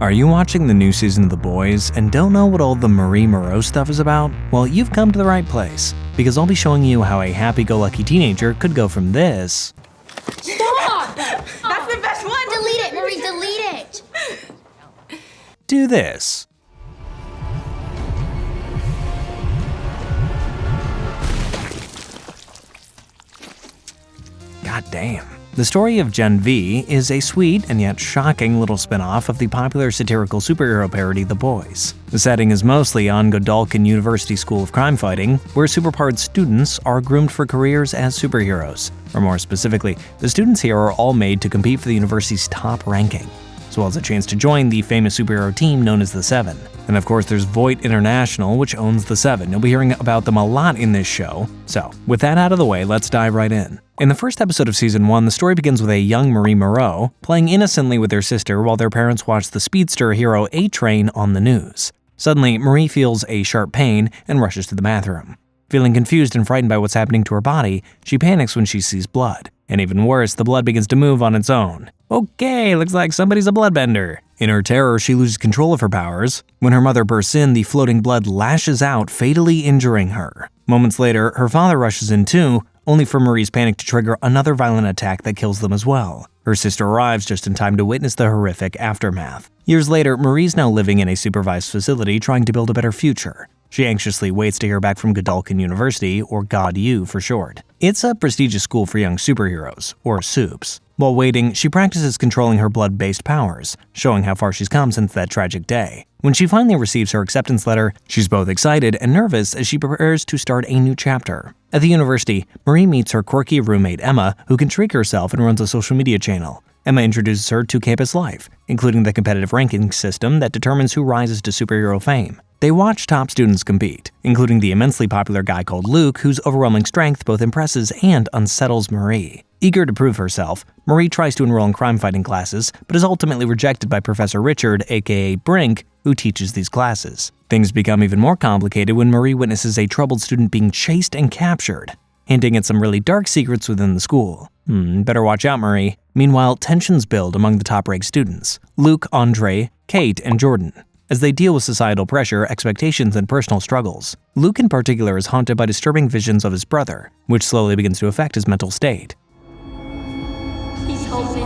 Are you watching the new season of The Boys and don't know what all the Marie Moreau stuff is about? Well, you've come to the right place, because I'll be showing you how a happy-go-lucky teenager could go from this… Stop! That's the best one! Delete it, Marie, delete it! to this. God damn. The story of Gen V is a sweet and yet shocking little spin-off of the popular satirical superhero parody The Boys. The setting is mostly on Godolkin University School of Crime Fighting, where superpowered students are groomed for careers as superheroes. Or more specifically, the students here are all made to compete for the university's top ranking, as well as a chance to join the famous superhero team known as the Seven. And of course there's Voight International, which owns the Seven. You'll be hearing about them a lot in this show. So, with that out of the way, let's dive right in. In the first episode of Season 1, the story begins with a young Marie Moreau playing innocently with their sister while their parents watch the speedster hero A-Train on the news. Suddenly, Marie feels a sharp pain and rushes to the bathroom. Feeling confused and frightened by what's happening to her body, she panics when she sees blood. And even worse, the blood begins to move on its own. Okay, looks like somebody's a bloodbender. In her terror, she loses control of her powers. When her mother bursts in, the floating blood lashes out, fatally injuring her. Moments later, her father rushes in too, only for Marie's panic to trigger another violent attack that kills them as well. Her sister arrives just in time to witness the horrific aftermath. Years later, Marie's now living in a supervised facility trying to build a better future. She anxiously waits to hear back from Godolkin University, or God-U for short. It's a prestigious school for young superheroes, or supes. While waiting, she practices controlling her blood-based powers, showing how far she's come since that tragic day. When she finally receives her acceptance letter, she's both excited and nervous as she prepares to start a new chapter. At the university, Marie meets her quirky roommate Emma, who can trick herself and runs a social media channel. Emma introduces her to campus life, including the competitive ranking system that determines who rises to superhero fame. They watch top students compete, including the immensely popular guy called Luke, whose overwhelming strength both impresses and unsettles Marie. Eager to prove herself, Marie tries to enroll in crime-fighting classes, but is ultimately rejected by Professor Richard, aka Brink, who teaches these classes. Things become even more complicated when Marie witnesses a troubled student being chased and captured, hinting at some really dark secrets within the school. Better watch out, Marie. Meanwhile, tensions build among the top-ranked students: Luke, Andre, Kate, and Jordan, as they deal with societal pressure, expectations, and personal struggles. Luke in particular is haunted by disturbing visions of his brother, which slowly begins to affect his mental state. Please help me.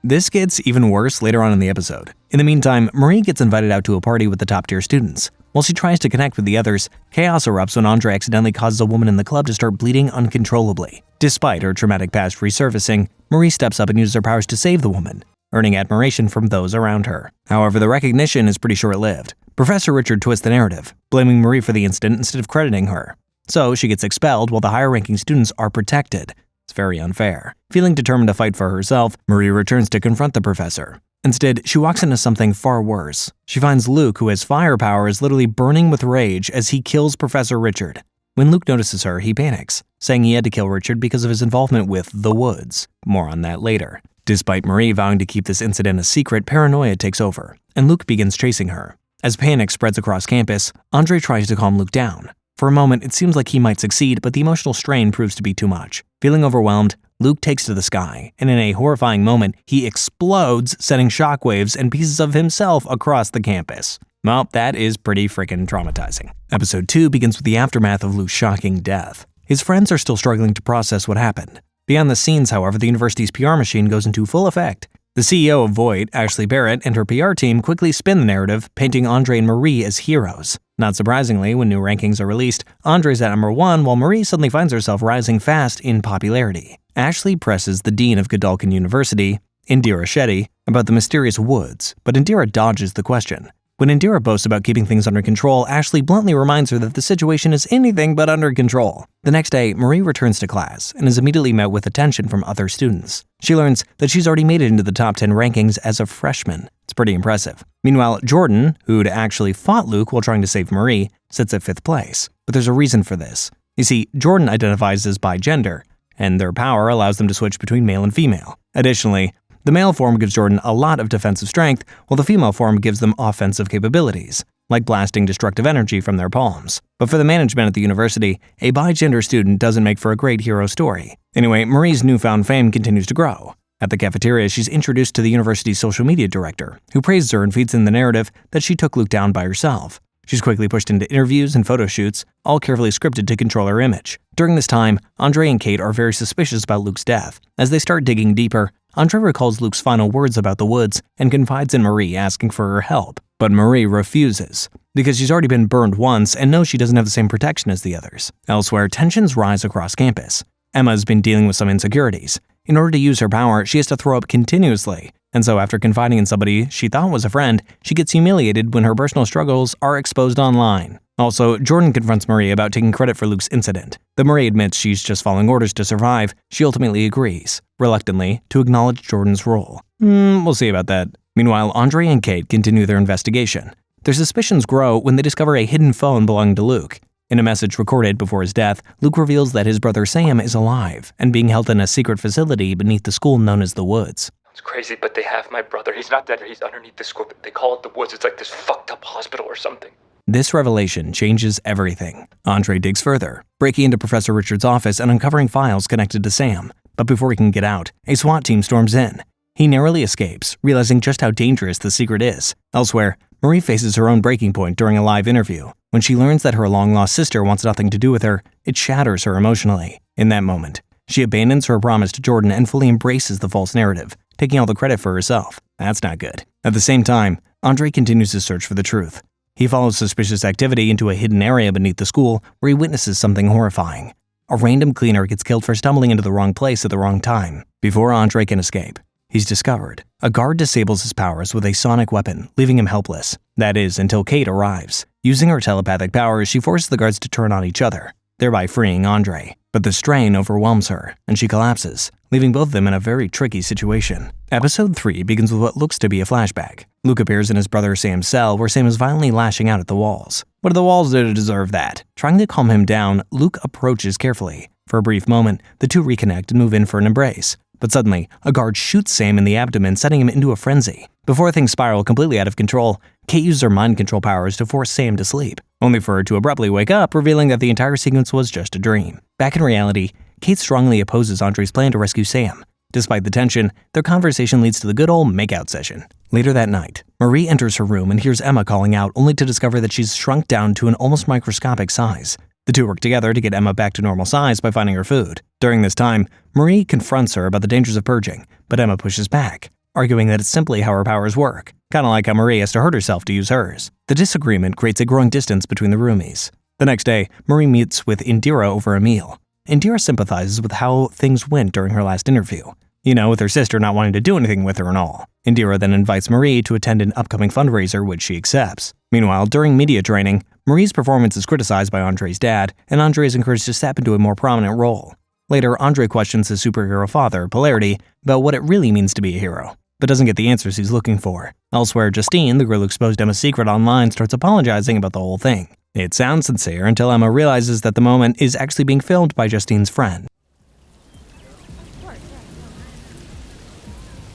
This gets even worse later on in the episode. In the meantime, Marie gets invited out to a party with the top-tier students. While she tries to connect with the others, chaos erupts when Andre accidentally causes a woman in the club to start bleeding uncontrollably. Despite her traumatic past resurfacing, Marie steps up and uses her powers to save the woman, earning admiration from those around her. However, the recognition is pretty short-lived. Professor Richard twists the narrative, blaming Marie for the incident instead of crediting her. So she gets expelled while the higher-ranking students are protected. It's very unfair. Feeling determined to fight for herself, Marie returns to confront the professor. Instead, she walks into something far worse. She finds Luke, who has fire powers, literally burning with rage as he kills Professor Richard. When Luke notices her, he panics, saying he had to kill Richard because of his involvement with the Woods. More on that later. Despite Marie vowing to keep this incident a secret, paranoia takes over, and Luke begins chasing her. As panic spreads across campus, Andre tries to calm Luke down. For a moment, it seems like he might succeed, but the emotional strain proves to be too much. Feeling overwhelmed, Luke takes to the sky, and in a horrifying moment, he explodes, sending shockwaves and pieces of himself across the campus. Well, that is pretty freaking traumatizing. Episode 2 begins with the aftermath of Luke's shocking death. His friends are still struggling to process what happened. Beyond the scenes, however, the university's PR machine goes into full effect. The CEO of Voight, Ashley Barrett, and her PR team quickly spin the narrative, painting Andre and Marie as heroes. Not surprisingly, when new rankings are released, Andre's at number 1, while Marie suddenly finds herself rising fast in popularity. Ashley presses the dean of Godolkin University, Indira Shetty, about the mysterious Woods, but Indira dodges the question. When Indira boasts about keeping things under control, Ashley bluntly reminds her that the situation is anything but under control. The next day, Marie returns to class and is immediately met with attention from other students. She learns that she's already made it into the top 10 rankings as a freshman. It's pretty impressive. Meanwhile, Jordan, who'd actually fought Luke while trying to save Marie, sits at 5th place. But there's a reason for this. You see, Jordan identifies as bigender, and their power allows them to switch between male and female. Additionally, the male form gives Jordan a lot of defensive strength, while the female form gives them offensive capabilities, like blasting destructive energy from their palms. But for the management at the university, a bigender student doesn't make for a great hero story. Anyway, Marie's newfound fame continues to grow. At the cafeteria, she's introduced to the university's social media director, who praises her and feeds in the narrative that she took Luke down by herself. She's quickly pushed into interviews and photo shoots, all carefully scripted to control her image. During this time, Andre and Kate are very suspicious about Luke's death. As they start digging deeper, Andre recalls Luke's final words about the woods and confides in Marie, asking for her help. But Marie refuses, because she's already been burned once and knows she doesn't have the same protection as the others. Elsewhere, tensions rise across campus. Emma's been dealing with some insecurities. In order to use her power, she has to throw up continuously. And so after confiding in somebody she thought was a friend, she gets humiliated when her personal struggles are exposed online. Also, Jordan confronts Marie about taking credit for Luke's incident. Though Marie admits she's just following orders to survive, she ultimately agrees, reluctantly, to acknowledge Jordan's role. We'll see about that. Meanwhile, Andre and Kate continue their investigation. Their suspicions grow when they discover a hidden phone belonging to Luke. In a message recorded before his death, Luke reveals that his brother Sam is alive and being held in a secret facility beneath the school known as the Woods. It's crazy, but they have my brother. He's not dead. He's underneath the school. They call it the Woods. It's like this fucked up hospital or something. This revelation changes everything. Andre digs further, breaking into Professor Richard's office and uncovering files connected to Sam. But before he can get out, a SWAT team storms in. He narrowly escapes, realizing just how dangerous the secret is. Elsewhere, Marie faces her own breaking point during a live interview. When she learns that her long-lost sister wants nothing to do with her, it shatters her emotionally. In that moment, she abandons her promise to Jordan and fully embraces the false narrative, taking all the credit for herself. That's not good. At the same time, Andre continues his search for the truth. He follows suspicious activity into a hidden area beneath the school where he witnesses something horrifying. A random cleaner gets killed for stumbling into the wrong place at the wrong time. Before Andre can escape, he's discovered. A guard disables his powers with a sonic weapon, leaving him helpless. That is, until Kate arrives. Using her telepathic powers, she forces the guards to turn on each other, thereby freeing Andre. But the strain overwhelms her, and she collapses, leaving both of them in a very tricky situation. Episode 3 begins with what looks to be a flashback. Luke appears in his brother Sam's cell, where Sam is violently lashing out at the walls. What do the walls do to deserve that? Trying to calm him down, Luke approaches carefully. For a brief moment, the two reconnect and move in for an embrace. But suddenly, a guard shoots Sam in the abdomen, sending him into a frenzy. Before things spiral completely out of control, Kate uses her mind control powers to force Sam to sleep, only for her to abruptly wake up, revealing that the entire sequence was just a dream. Back in reality, Kate strongly opposes Andre's plan to rescue Sam. Despite the tension, their conversation leads to the good old makeout session. Later that night, Marie enters her room and hears Emma calling out, only to discover that she's shrunk down to an almost microscopic size. The two work together to get Emma back to normal size by finding her food. During this time, Marie confronts her about the dangers of purging, but Emma pushes back, arguing that it's simply how her powers work, kind of like how Marie has to hurt herself to use hers. The disagreement creates a growing distance between the roomies. The next day, Marie meets with Indira over a meal. Indira sympathizes with how things went during her last interview. With her sister not wanting to do anything with her and all. Indira then invites Marie to attend an upcoming fundraiser, which she accepts. Meanwhile, during media training, Marie's performance is criticized by Andre's dad, and Andre is encouraged to step into a more prominent role. Later, Andre questions his superhero father, Polarity, about what it really means to be a hero, but doesn't get the answers he's looking for. Elsewhere, Justine, the girl who exposed Emma's secret online, starts apologizing about the whole thing. It sounds sincere until Emma realizes that the moment is actually being filmed by Justine's friend.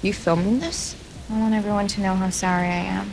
You filming this? I want everyone to know how sorry I am.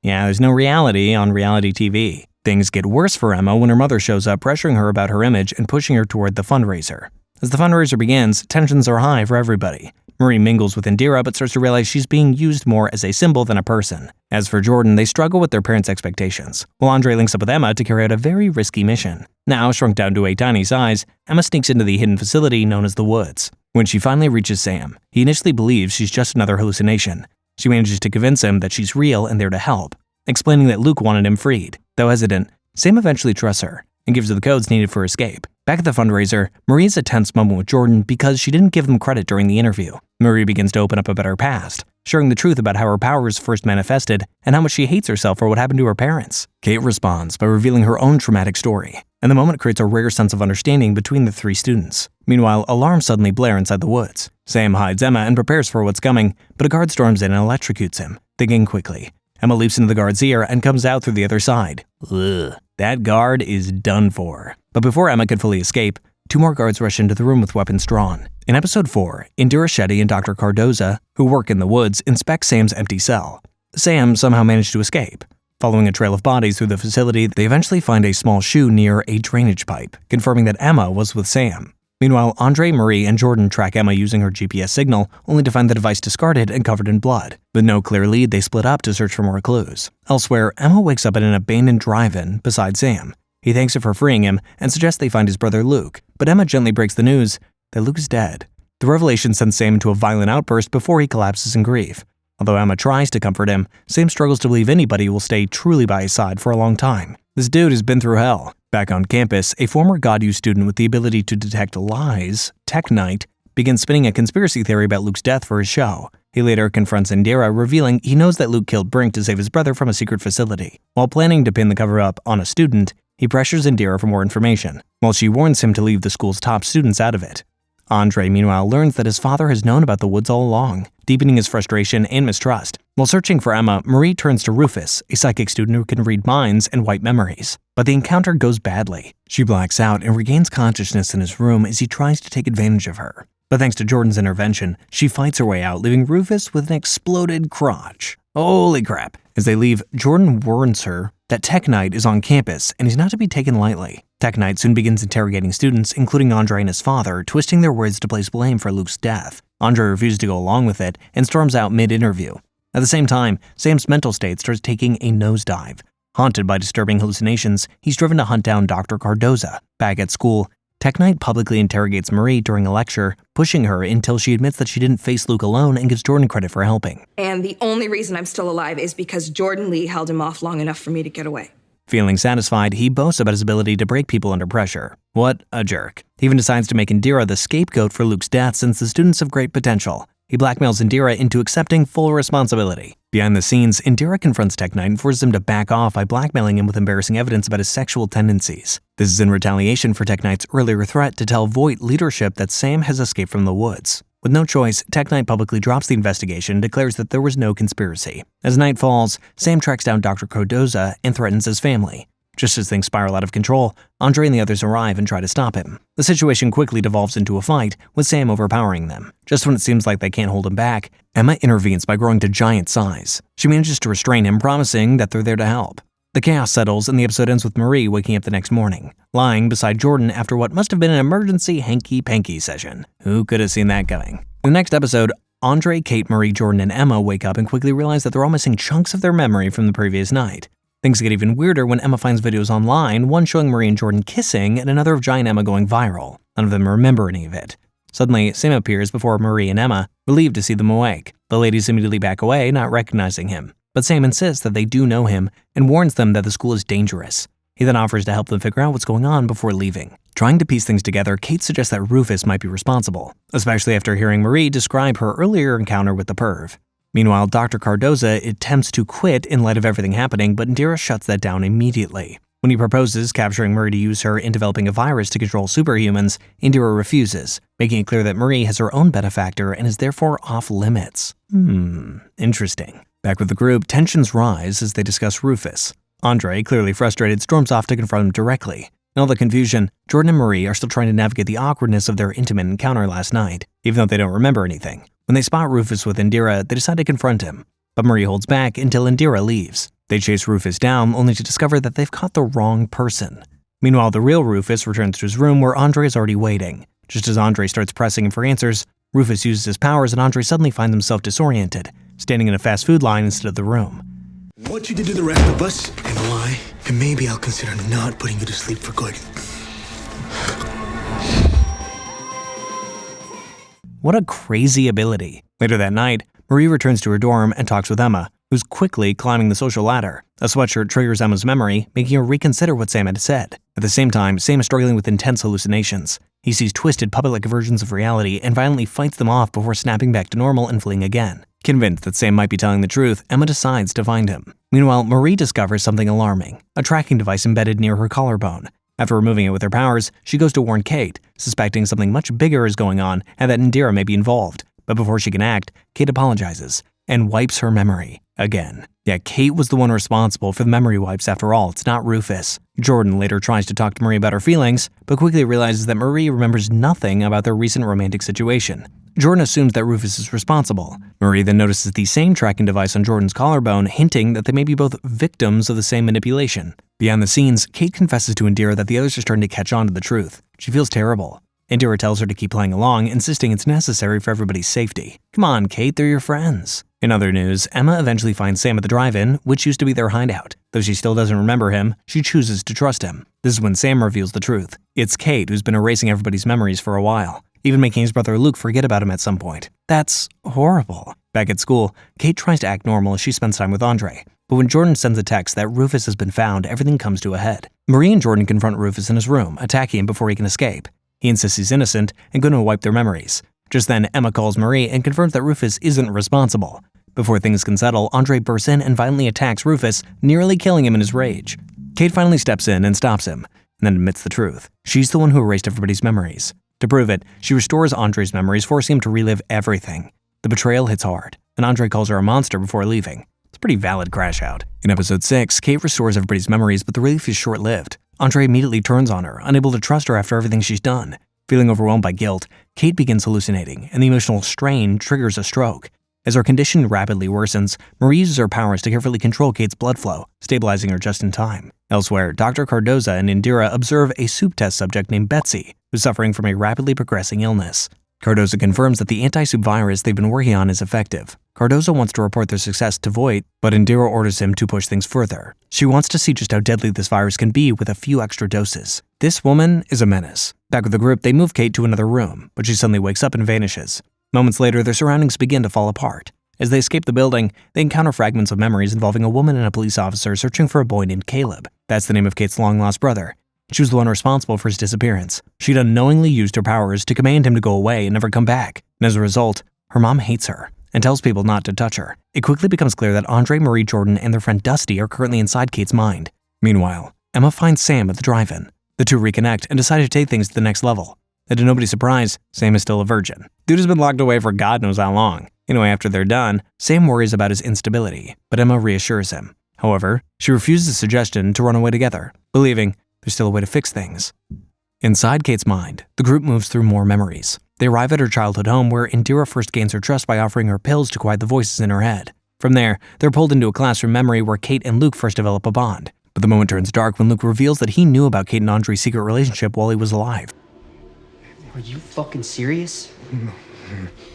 Yeah, there's no reality on reality TV. Things get worse for Emma when her mother shows up, pressuring her about her image and pushing her toward the fundraiser. As the fundraiser begins, tensions are high for everybody. Marie mingles with Indira but starts to realize she's being used more as a symbol than a person. As for Jordan, they struggle with their parents' expectations, while Andre links up with Emma to carry out a very risky mission. Now shrunk down to a tiny size, Emma sneaks into the hidden facility known as the Woods. When she finally reaches Sam, he initially believes she's just another hallucination. She manages to convince him that she's real and there to help, explaining that Luke wanted him freed. Though hesitant, Sam eventually trusts her and gives her the codes needed for escape. Back at the fundraiser, Marie has a tense moment with Jordan because she didn't give them credit during the interview. Marie begins to open up about her past, sharing the truth about how her powers first manifested and how much she hates herself for what happened to her parents. Kate responds by revealing her own traumatic story, and the moment creates a rare sense of understanding between the three students. Meanwhile, alarms suddenly blare inside the woods. Sam hides Emma and prepares for what's coming, but a guard storms in and electrocutes him. Thinking quickly, Emma leaps into the guard's ear and comes out through the other side. Ugh, that guard is done for. But before Emma can fully escape, two more guards rush into the room with weapons drawn. In episode 4, Indira Shetty and Dr. Cardoza, who work in the woods, inspect Sam's empty cell. Sam somehow managed to escape. Following a trail of bodies through the facility, they eventually find a small shoe near a drainage pipe, confirming that Emma was with Sam. Meanwhile, Andre, Marie, and Jordan track Emma using her GPS signal, only to find the device discarded and covered in blood. With no clear lead, they split up to search for more clues. Elsewhere, Emma wakes up at an abandoned drive-in beside Sam. He thanks her for freeing him and suggests they find his brother Luke, but Emma gently breaks the news that Luke is dead. The revelation sends Sam into a violent outburst before he collapses in grief. Although Emma tries to comfort him, Sam struggles to believe anybody will stay truly by his side for a long time. This dude has been through hell. Back on campus, a former God-U student with the ability to detect lies, Tech Knight, begins spinning a conspiracy theory about Luke's death for his show. He later confronts Indira, revealing he knows that Luke killed Brink to save his brother from a secret facility. While planning to pin the cover-up on a student, he pressures Indira for more information, while she warns him to leave the school's top students out of it. Andre, meanwhile, learns that his father has known about the woods all along, deepening his frustration and mistrust. While searching for Emma, Marie turns to Rufus, a psychic student who can read minds and wipe memories. But the encounter goes badly. She blacks out and regains consciousness in his room as he tries to take advantage of her. But thanks to Jordan's intervention, she fights her way out, leaving Rufus with an exploded crotch. Holy crap. As they leave, Jordan warns her that Tech Knight is on campus and he's not to be taken lightly. Tech Knight soon begins interrogating students, including Andre and his father, twisting their words to place blame for Luke's death. Andre refuses to go along with it and storms out mid-interview. At the same time, Sam's mental state starts taking a nosedive. Haunted by disturbing hallucinations, he's driven to hunt down Dr. Cardoza. Back at school, Tech Knight publicly interrogates Marie during a lecture, pushing her until she admits that she didn't face Luke alone and gives Jordan credit for helping. And the only reason I'm still alive is because Jordan Lee held him off long enough for me to get away. Feeling satisfied, he boasts about his ability to break people under pressure. What a jerk. He even decides to make Indira the scapegoat for Luke's death since the students have great potential. He blackmails Indira into accepting full responsibility. Behind the scenes, Indira confronts Tech Knight and forces him to back off by blackmailing him with embarrassing evidence about his sexual tendencies. This is in retaliation for Tech Knight's earlier threat to tell Voight leadership that Sam has escaped from the woods. With no choice, Tech Knight publicly drops the investigation and declares that there was no conspiracy. As night falls, Sam tracks down Dr. Cardoza and threatens his family. Just as things spiral out of control, Andre and the others arrive and try to stop him. The situation quickly devolves into a fight, with Sam overpowering them. Just when it seems like they can't hold him back, Emma intervenes by growing to giant size. She manages to restrain him, promising that they're there to help. The chaos settles and the episode ends with Marie waking up the next morning, lying beside Jordan after what must have been an emergency hanky-panky session. Who could have seen that coming? In the next episode, Andre, Kate, Marie, Jordan, and Emma wake up and quickly realize that they're all missing chunks of their memory from the previous night. Things get even weirder when Emma finds videos online, one showing Marie and Jordan kissing and another of Giant Emma going viral. None of them remember any of it. Suddenly, Sam appears before Marie and Emma, relieved to see them awake. The ladies immediately back away, not recognizing him. But Sam insists that they do know him and warns them that the school is dangerous. He then offers to help them figure out what's going on before leaving. Trying to piece things together, Kate suggests that Rufus might be responsible, especially after hearing Marie describe her earlier encounter with the perv. Meanwhile, Dr. Cardoza attempts to quit in light of everything happening, but Indira shuts that down immediately. When he proposes capturing Marie to use her in developing a virus to control superhumans, Indira refuses, making it clear that Marie has her own benefactor and is therefore off limits. Interesting. Back with the group, tensions rise as they discuss Rufus. Andre, clearly frustrated, storms off to confront him directly. In all the confusion, Jordan and Marie are still trying to navigate the awkwardness of their intimate encounter last night, even though they don't remember anything. When they spot Rufus with Indira, they decide to confront him. But Marie holds back until Indira leaves. They chase Rufus down, only to discover that they've caught the wrong person. Meanwhile, the real Rufus returns to his room where Andre is already waiting. Just as Andre starts pressing him for answers, Rufus uses his powers and Andre suddenly finds himself disoriented, standing in a fast food line instead of the room. What you did to the rest of us, and why, and maybe I'll consider not putting you to sleep for good. What a crazy ability. Later that night, Marie returns to her dorm and talks with Emma, who's quickly climbing the social ladder. A sweatshirt triggers Emma's memory, making her reconsider what Sam had said. At the same time, Sam is struggling with intense hallucinations. He sees twisted puppet-like versions of reality and violently fights them off before snapping back to normal and fleeing again. Convinced that Sam might be telling the truth, Emma decides to find him. Meanwhile, Marie discovers something alarming, a tracking device embedded near her collarbone. After removing it with her powers, she goes to warn Kate, suspecting something much bigger is going on and that Indira may be involved. But before she can act, Kate apologizes and wipes her memory again. Yeah, Kate was the one responsible for the memory wipes after all, it's not Rufus. Jordan later tries to talk to Marie about her feelings, but quickly realizes that Marie remembers nothing about their recent romantic situation. Jordan assumes that Rufus is responsible. Marie then notices the same tracking device on Jordan's collarbone, hinting that they may be both victims of the same manipulation. Beyond the scenes, Kate confesses to Indira that the others are starting to catch on to the truth. She feels terrible. Indira tells her to keep playing along, insisting it's necessary for everybody's safety. Come on, Kate, they're your friends. In other news, Emma eventually finds Sam at the drive-in, which used to be their hideout. Though she still doesn't remember him, she chooses to trust him. This is when Sam reveals the truth. It's Kate who's been erasing everybody's memories for a while, even making his brother Luke forget about him at some point. That's horrible. Back at school, Kate tries to act normal as she spends time with Andre. But when Jordan sends a text that Rufus has been found, everything comes to a head. Marie and Jordan confront Rufus in his room, attacking him before he can escape. He insists he's innocent and going to wipe their memories. Just then, Emma calls Marie and confirms that Rufus isn't responsible. Before things can settle, Andre bursts in and violently attacks Rufus, nearly killing him in his rage. Kate finally steps in and stops him, and then admits the truth. She's the one who erased everybody's memories. To prove it, she restores Andre's memories, forcing him to relive everything. The betrayal hits hard, and Andre calls her a monster before leaving. It's a pretty valid crash out. In episode 6, Kate restores everybody's memories, but the relief is short-lived. Andre immediately turns on her, unable to trust her after everything she's done. Feeling overwhelmed by guilt, Kate begins hallucinating, and the emotional strain triggers a stroke. As her condition rapidly worsens, Marie uses her powers to carefully control Kate's blood flow, stabilizing her just in time. Elsewhere, Dr. Cardoza and Indira observe a soup test subject named Betsy, who's suffering from a rapidly progressing illness. Cardoza confirms that the anti-soup virus they've been working on is effective. Cardoza wants to report their success to Voight, but Indira orders him to push things further. She wants to see just how deadly this virus can be with a few extra doses. This woman is a menace. Back with the group, they move Kate to another room, but she suddenly wakes up and vanishes. Moments later, their surroundings begin to fall apart. As they escape the building, they encounter fragments of memories involving a woman and a police officer searching for a boy named Caleb. That's the name of Kate's long-lost brother. She was the one responsible for his disappearance. She'd unknowingly used her powers to command him to go away and never come back. And as a result, her mom hates her and tells people not to touch her. It quickly becomes clear that Andre, Marie, Jordan, and their friend Dusty are currently inside Kate's mind. Meanwhile, Emma finds Sam at the drive-in. The two reconnect and decide to take things to the next level. And to nobody's surprise, Sam is still a virgin. Dude has been locked away for God knows how long. Anyway, after they're done, Sam worries about his instability, but Emma reassures him. However, she refuses the suggestion to run away together, believing there's still a way to fix things. Inside Kate's mind, the group moves through more memories. They arrive at her childhood home where Indira first gains her trust by offering her pills to quiet the voices in her head. From there, they're pulled into a classroom memory where Kate and Luke first develop a bond. But the moment turns dark when Luke reveals that he knew about Kate and Andre's secret relationship while he was alive. Are you fucking serious?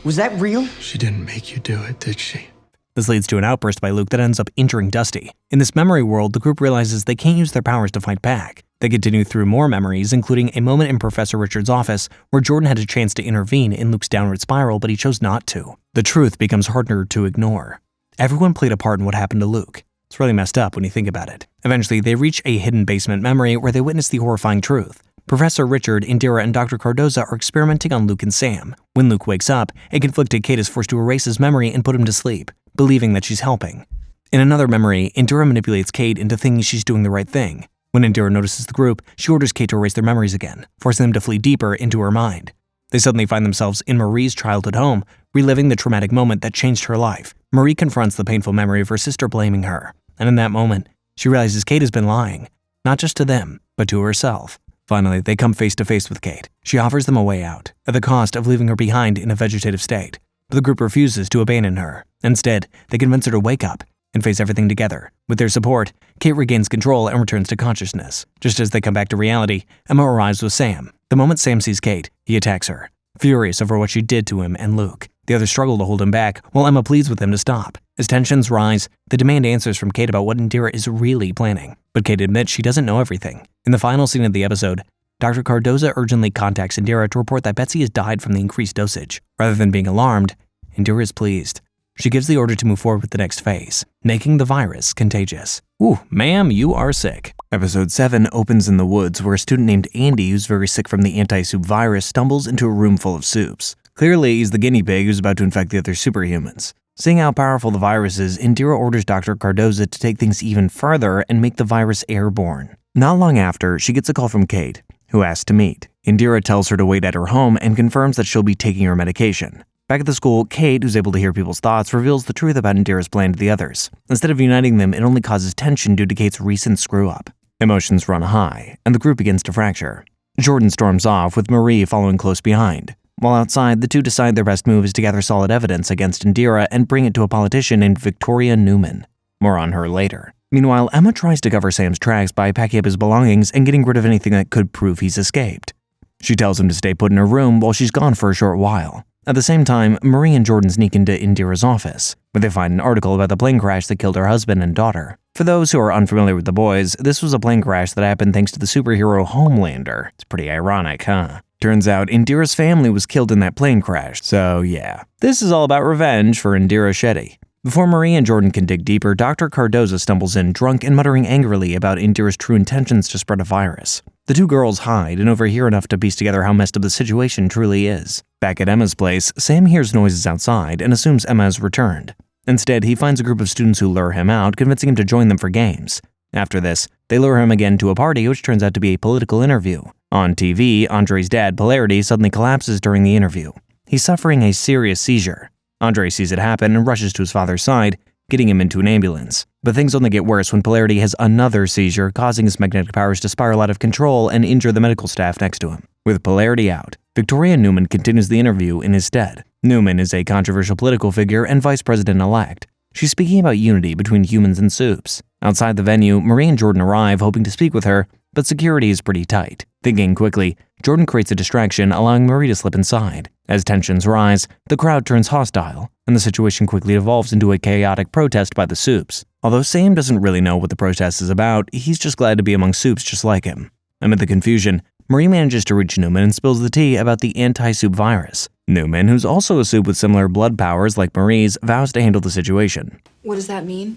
Was that real? She didn't make you do it, did she? This leads to an outburst by Luke that ends up injuring Dusty. In this memory world, the group realizes they can't use their powers to fight back. They continue through more memories, including a moment in Professor Richard's office where Jordan had a chance to intervene in Luke's downward spiral, but he chose not to. The truth becomes harder to ignore. Everyone played a part in what happened to Luke. It's really messed up when you think about it. Eventually, they reach a hidden basement memory where they witness the horrifying truth. Professor Richard, Indira, and Dr. Cardoza are experimenting on Luke and Sam. When Luke wakes up, a conflicted Kate is forced to erase his memory and put him to sleep, believing that she's helping. In another memory, Indira manipulates Kate into thinking she's doing the right thing. When Indira notices the group, she orders Kate to erase their memories again, forcing them to flee deeper into her mind. They suddenly find themselves in Marie's childhood home, reliving the traumatic moment that changed her life. Marie confronts the painful memory of her sister blaming her, and in that moment, she realizes Kate has been lying, not just to them, but to herself. Finally, they come face to face with Kate. She offers them a way out, at the cost of leaving her behind in a vegetative state. But the group refuses to abandon her. Instead, they convince her to wake up and face everything together. With their support, Kate regains control and returns to consciousness. Just as they come back to reality, Emma arrives with Sam. The moment Sam sees Kate, he attacks her, furious over what she did to him and Luke. The others struggle to hold him back, while Emma pleads with him to stop. As tensions rise, they demand answers from Kate about what Indira is really planning. But Kate admits she doesn't know everything. In the final scene of the episode, Dr. Cardoza urgently contacts Indira to report that Betsy has died from the increased dosage. Rather than being alarmed, Indira is pleased. She gives the order to move forward with the next phase, making the virus contagious. Ooh, ma'am, you are sick. Episode 7 opens in the woods where a student named Andy, who's very sick from the anti-soup virus, stumbles into a room full of soups. Clearly, he's the guinea pig who's about to infect the other superhumans. Seeing how powerful the virus is, Indira orders Dr. Cardoza to take things even further and make the virus airborne. Not long after, she gets a call from Kate, who asks to meet. Indira tells her to wait at her home and confirms that she'll be taking her medication. Back at the school, Kate, who's able to hear people's thoughts, reveals the truth about Indira's plan to the others. Instead of uniting them, it only causes tension due to Kate's recent screw-up. Emotions run high, and the group begins to fracture. Jordan storms off, with Marie following close behind. While outside, the two decide their best move is to gather solid evidence against Indira and bring it to a politician named Victoria Newman. More on her later. Meanwhile, Emma tries to cover Sam's tracks by packing up his belongings and getting rid of anything that could prove he's escaped. She tells him to stay put in her room while she's gone for a short while. At the same time, Marie and Jordan sneak into Indira's office, where they find an article about the plane crash that killed her husband and daughter. For those who are unfamiliar with the boys, this was a plane crash that happened thanks to the superhero Homelander. It's pretty ironic, huh? Turns out Indira's family was killed in that plane crash, so yeah. This is all about revenge for Indira Shetty. Before Marie and Jordan can dig deeper, Dr. Cardoza stumbles in drunk and muttering angrily about Indira's true intentions to spread a virus. The two girls hide and overhear enough to piece together how messed up the situation truly is. Back at Emma's place, Sam hears noises outside and assumes Emma has returned. Instead, he finds a group of students who lure him out, convincing him to join them for games. After this, they lure him again to a party which turns out to be a political interview. On TV, Andre's dad, Polarity, suddenly collapses during the interview. He's suffering a serious seizure. Andre sees it happen and rushes to his father's side, getting him into an ambulance. But things only get worse when Polarity has another seizure, causing his magnetic powers to spiral out of control and injure the medical staff next to him. With Polarity out, Victoria Newman continues the interview in his stead. Newman is a controversial political figure and vice president-elect. She's speaking about unity between humans and soups. Outside the venue, Marie and Jordan arrive, hoping to speak with her, but security is pretty tight. Thinking quickly, Jordan creates a distraction, allowing Marie to slip inside. As tensions rise, the crowd turns hostile, and the situation quickly evolves into a chaotic protest by the soups. Although Sam doesn't really know what the protest is about, he's just glad to be among soups just like him. Amid the confusion, Marie manages to reach Newman and spills the tea about the anti-soup virus. Newman, who's also a soup with similar blood powers like Marie's, vows to handle the situation. What does that mean?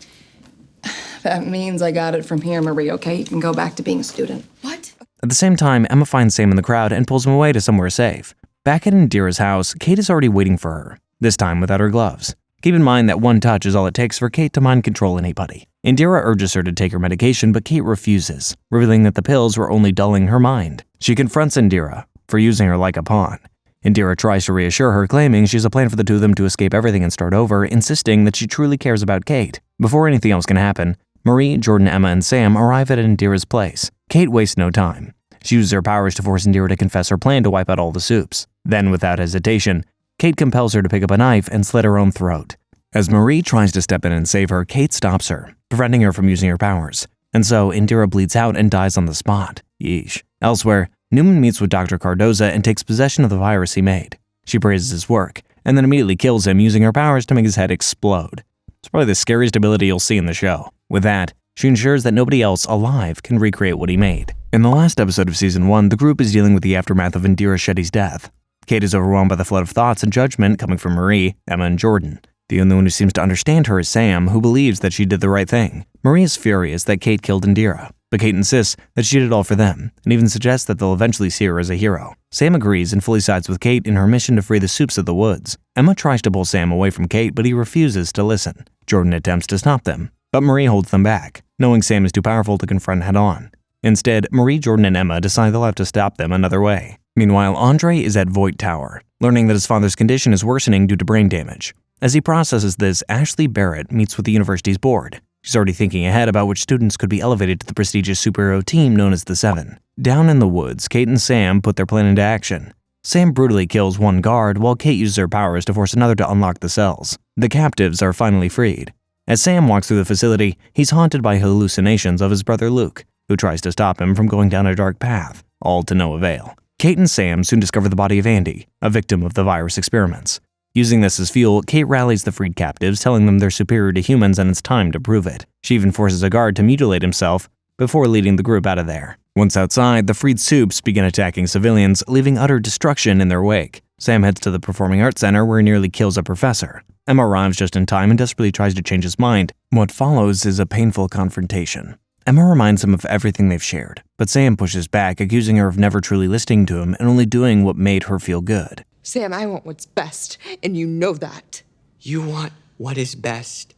That means I got it from here, Marie, okay? You can go back to being a student. What? At the same time, Emma finds Sam in the crowd and pulls him away to somewhere safe. Back at Indira's house, Kate is already waiting for her, this time without her gloves. Keep in mind that one touch is all it takes for Kate to mind control anybody. Indira urges her to take her medication, but Kate refuses, revealing that the pills were only dulling her mind. She confronts Indira for using her like a pawn. Indira tries to reassure her, claiming she has a plan for the two of them to escape everything and start over, insisting that she truly cares about Kate. Before anything else can happen, Marie, Jordan, Emma, and Sam arrive at Indira's place. Kate wastes no time. She uses her powers to force Indira to confess her plan to wipe out all the soups. Then, without hesitation, Kate compels her to pick up a knife and slit her own throat. As Marie tries to step in and save her, Kate stops her, preventing her from using her powers. And so, Indira bleeds out and dies on the spot. Yeesh. Elsewhere, Newman meets with Dr. Cardoza and takes possession of the virus he made. She praises his work, and then immediately kills him using her powers to make his head explode. It's probably the scariest ability you'll see in the show. With that, she ensures that nobody else alive can recreate what he made. In the last episode of Season 1, the group is dealing with the aftermath of Indira Shetty's death. Kate is overwhelmed by the flood of thoughts and judgment coming from Marie, Emma, and Jordan. The only one who seems to understand her is Sam, who believes that she did the right thing. Marie is furious that Kate killed Indira, but Kate insists that she did it all for them, and even suggests that they'll eventually see her as a hero. Sam agrees and fully sides with Kate in her mission to free the soups of the woods. Emma tries to pull Sam away from Kate, but he refuses to listen. Jordan attempts to stop them, but Marie holds them back, knowing Sam is too powerful to confront head-on. Instead, Marie, Jordan, and Emma decide they'll have to stop them another way. Meanwhile, Andre is at Voight Tower, learning that his father's condition is worsening due to brain damage. As he processes this, Ashley Barrett meets with the university's board. She's already thinking ahead about which students could be elevated to the prestigious superhero team known as the Seven. Down in the woods, Kate and Sam put their plan into action. Sam brutally kills one guard, while Kate uses her powers to force another to unlock the cells. The captives are finally freed. As Sam walks through the facility, he's haunted by hallucinations of his brother Luke, who tries to stop him from going down a dark path, all to no avail. Kate and Sam soon discover the body of Andy, a victim of the virus experiments. Using this as fuel, Kate rallies the freed captives, telling them they're superior to humans and it's time to prove it. She even forces a guard to mutilate himself before leading the group out of there. Once outside, the freed soups begin attacking civilians, leaving utter destruction in their wake. Sam heads to the Performing Arts Center where he nearly kills a professor. Emma arrives just in time and desperately tries to change his mind. What follows is a painful confrontation. Emma reminds him of everything they've shared, but Sam pushes back, accusing her of never truly listening to him and only doing what made her feel good. Sam, I want what's best, and you know that. You want what is best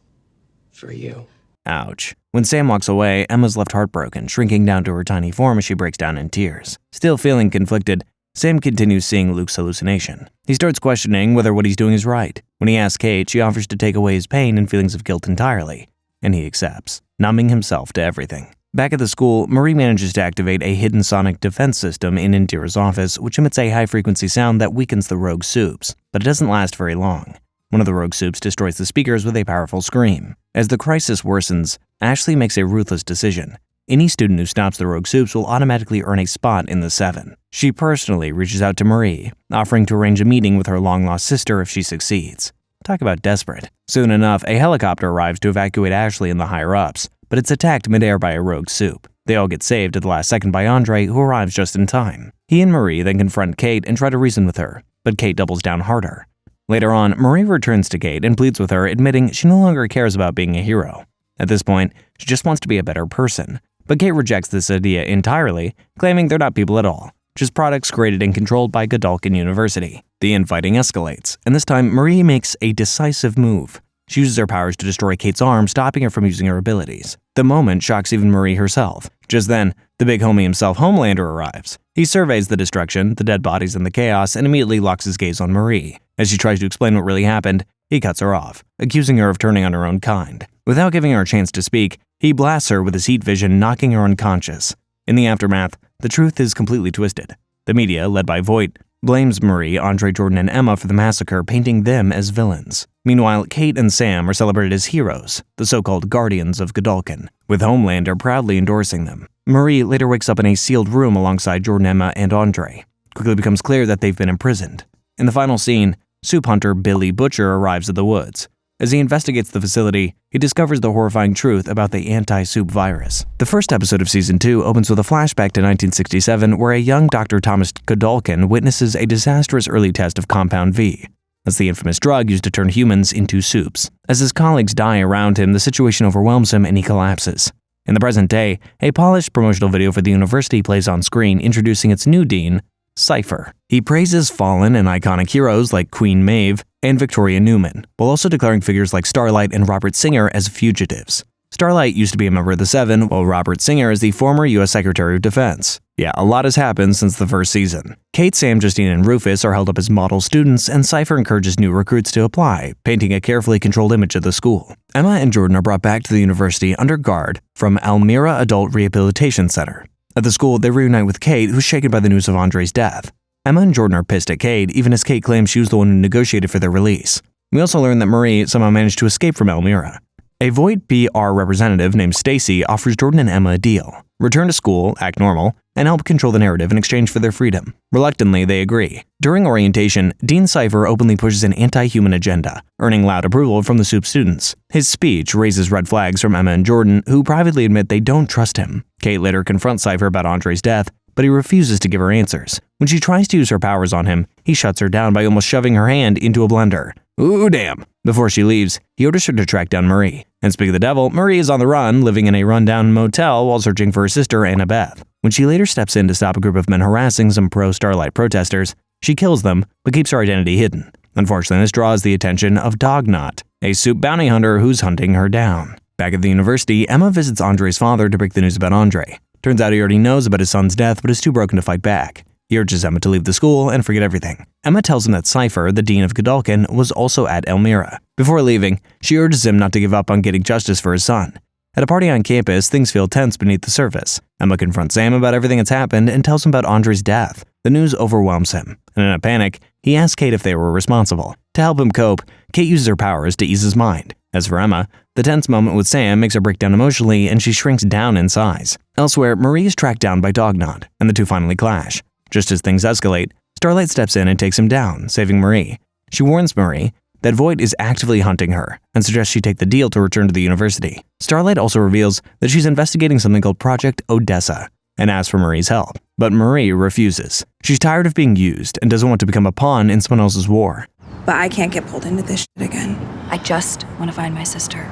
for you. Ouch. When Sam walks away, Emma's left heartbroken, shrinking down to her tiny form as she breaks down in tears. Still feeling conflicted, Sam continues seeing Luke's hallucination. He starts questioning whether what he's doing is right. When he asks Kate, she offers to take away his pain and feelings of guilt entirely, and he accepts, numbing himself to everything. Back at the school, Marie manages to activate a hidden sonic defense system in Indira's office, which emits a high-frequency sound that weakens the rogue soups, but it doesn't last very long. One of the rogue soups destroys the speakers with a powerful scream. As the crisis worsens, Ashley makes a ruthless decision. Any student who stops the rogue soups will automatically earn a spot in the 7. She personally reaches out to Marie, offering to arrange a meeting with her long-lost sister if she succeeds. Talk about desperate. Soon enough, a helicopter arrives to evacuate Ashley and the higher-ups, but it's attacked midair by a rogue soup. They all get saved at the last second by Andre, who arrives just in time. He and Marie then confront Kate and try to reason with her, but Kate doubles down harder. Later on, Marie returns to Kate and pleads with her, admitting she no longer cares about being a hero. At this point, she just wants to be a better person. But Kate rejects this idea entirely, claiming they're not people at all, just products created and controlled by Godolkin University. The infighting escalates, and this time Marie makes a decisive move. She uses her powers to destroy Kate's arm, stopping her from using her abilities. The moment shocks even Marie herself. Just then, the big homie himself, Homelander, arrives. He surveys the destruction, the dead bodies, and the chaos, and immediately locks his gaze on Marie. As she tries to explain what really happened, he cuts her off, accusing her of turning on her own kind. Without giving her a chance to speak, he blasts her with his heat vision, knocking her unconscious. In the aftermath, the truth is completely twisted. The media, led by Voight, blames Marie, Andre, Jordan, and Emma for the massacre, painting them as villains. Meanwhile, Kate and Sam are celebrated as heroes, the so-called guardians of Godolkin, with Homelander proudly endorsing them. Marie later wakes up in a sealed room alongside Jordan, Emma, and Andre. Quickly becomes clear that they've been imprisoned. In the final scene, soup hunter Billy Butcher arrives at the woods. As he investigates the facility, he discovers the horrifying truth about the anti-soup virus. The first episode of Season 2 opens with a flashback to 1967, where a young Dr. Thomas Godolkin witnesses a disastrous early test of Compound V. That's the infamous drug used to turn humans into soups. As his colleagues die around him, the situation overwhelms him and he collapses. In the present day, a polished promotional video for the university plays on screen, introducing its new dean, Cypher. He praises fallen and iconic heroes like Queen Maeve and Victoria Newman, while also declaring figures like Starlight and Robert Singer as fugitives. Starlight used to be a member of the 7, while Robert Singer is the former U.S. Secretary of Defense. Yeah, a lot has happened since the first season. Kate, Sam, Justine, and Rufus are held up as model students, and Cypher encourages new recruits to apply, painting a carefully controlled image of the school. Emma and Jordan are brought back to the university under guard from Elmira Adult Rehabilitation Center. At the school, they reunite with Kate, who's shaken by the news of Andre's death. Emma and Jordan are pissed at Kate, even as Kate claims she was the one who negotiated for their release. We also learn that Marie somehow managed to escape from Elmira. A Voight PR representative named Stacy offers Jordan and Emma a deal: return to school, act normal, and help control the narrative in exchange for their freedom. Reluctantly, they agree. During orientation, Dean Cypher openly pushes an anti-human agenda, earning loud approval from the soup students. His speech raises red flags from Emma and Jordan, who privately admit they don't trust him. Kate later confronts Cypher about Andre's death, but he refuses to give her answers. When she tries to use her powers on him, he shuts her down by almost shoving her hand into a blender. Ooh, damn. Before she leaves, he orders her to track down Marie. And speak of the devil, Marie is on the run, living in a rundown motel while searching for her sister, Annabeth. When she later steps in to stop a group of men harassing some pro-Starlight protesters, she kills them, but keeps her identity hidden. Unfortunately, this draws the attention of Dognot, a soup bounty hunter who's hunting her down. Back at the university, Emma visits Andre's father to break the news about Andre. Turns out he already knows about his son's death, but is too broken to fight back. He urges Emma to leave the school and forget everything. Emma tells him that Cypher, the dean of Godolkin, was also at Elmira. Before leaving, she urges him not to give up on getting justice for his son. At a party on campus, things feel tense beneath the surface. Emma confronts Sam about everything that's happened and tells him about Andre's death. The news overwhelms him, and in a panic, he asks Kate if they were responsible. To help him cope, Kate uses her powers to ease his mind. As for Emma, the tense moment with Sam makes her break down emotionally and she shrinks down in size. Elsewhere, Marie is tracked down by Dognot, and the two finally clash. Just as things escalate, Starlight steps in and takes him down, saving Marie. She warns Marie that Voight is actively hunting her and suggests she take the deal to return to the university. Starlight also reveals that she's investigating something called Project Odessa and asks for Marie's help, but Marie refuses. She's tired of being used and doesn't want to become a pawn in someone else's war. But I can't get pulled into this shit again. I just want to find my sister.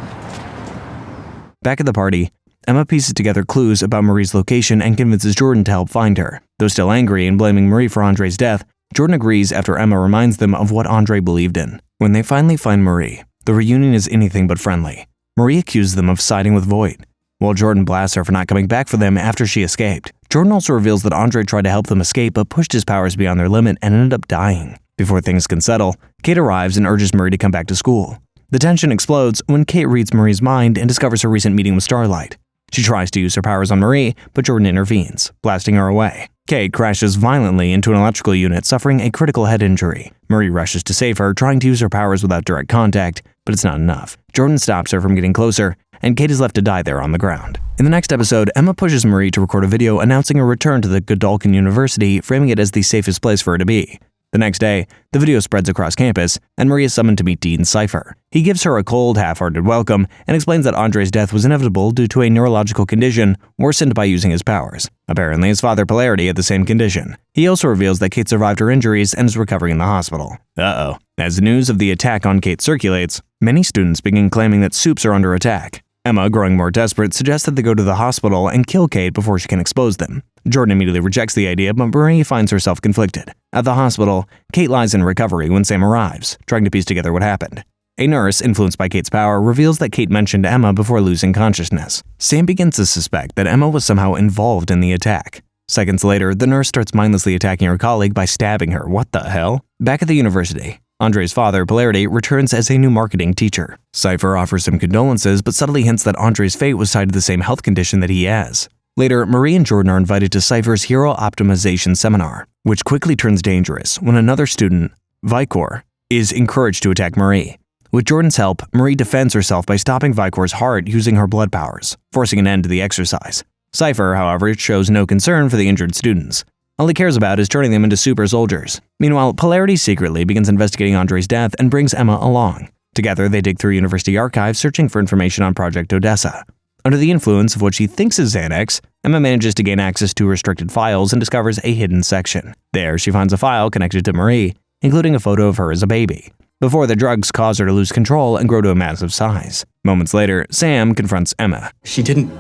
Back at the party, Emma pieces together clues about Marie's location and convinces Jordan to help find her. Though still angry and blaming Marie for Andre's death, Jordan agrees after Emma reminds them of what Andre believed in. When they finally find Marie, the reunion is anything but friendly. Marie accuses them of siding with Voight, while Jordan blasts her for not coming back for them after she escaped. Jordan also reveals that Andre tried to help them escape but pushed his powers beyond their limit and ended up dying. Before things can settle, Kate arrives and urges Marie to come back to school. The tension explodes when Kate reads Marie's mind and discovers her recent meeting with Starlight. She tries to use her powers on Marie, but Jordan intervenes, blasting her away. Kate crashes violently into an electrical unit, suffering a critical head injury. Marie rushes to save her, trying to use her powers without direct contact, but it's not enough. Jordan stops her from getting closer and Kate is left to die there on the ground. In the next episode, Emma pushes Marie to record a video announcing her return to the Godolkin University, framing it as the safest place for her to be. The next day, the video spreads across campus, and Marie is summoned to meet Dean Cypher. He gives her a cold, half-hearted welcome and explains that Andre's death was inevitable due to a neurological condition worsened by using his powers. Apparently, his father Polarity had the same condition. He also reveals that Kate survived her injuries and is recovering in the hospital. Uh-oh. As news of the attack on Kate circulates, many students begin claiming that Supes are under attack. Emma, growing more desperate, suggests that they go to the hospital and kill Kate before she can expose them. Jordan immediately rejects the idea, but Marie finds herself conflicted. At the hospital, Kate lies in recovery when Sam arrives, trying to piece together what happened. A nurse, influenced by Kate's power, reveals that Kate mentioned Emma before losing consciousness. Sam begins to suspect that Emma was somehow involved in the attack. Seconds later, the nurse starts mindlessly attacking her colleague by stabbing her. What the hell? Back at the university, Andre's father, Polarity, returns as a new marketing teacher. Cypher offers him condolences, but subtly hints that Andre's fate was tied to the same health condition that he has. Later, Marie and Jordan are invited to Cypher's Hero Optimization Seminar, which quickly turns dangerous when another student, Vicor, is encouraged to attack Marie. With Jordan's help, Marie defends herself by stopping Vicor's heart using her blood powers, forcing an end to the exercise. Cypher, however, shows no concern for the injured students. All he cares about is turning them into super soldiers. Meanwhile, Polarity secretly begins investigating Andre's death and brings Emma along. Together, they dig through university archives searching for information on Project Odessa. Under the influence of what she thinks is Xanax, Emma manages to gain access to restricted files and discovers a hidden section. There, she finds a file connected to Marie, including a photo of her as a baby, before the drugs cause her to lose control and grow to a massive size. Moments later, Sam confronts Emma. She didn't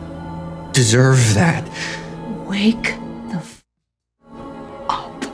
deserve that. Wake the up.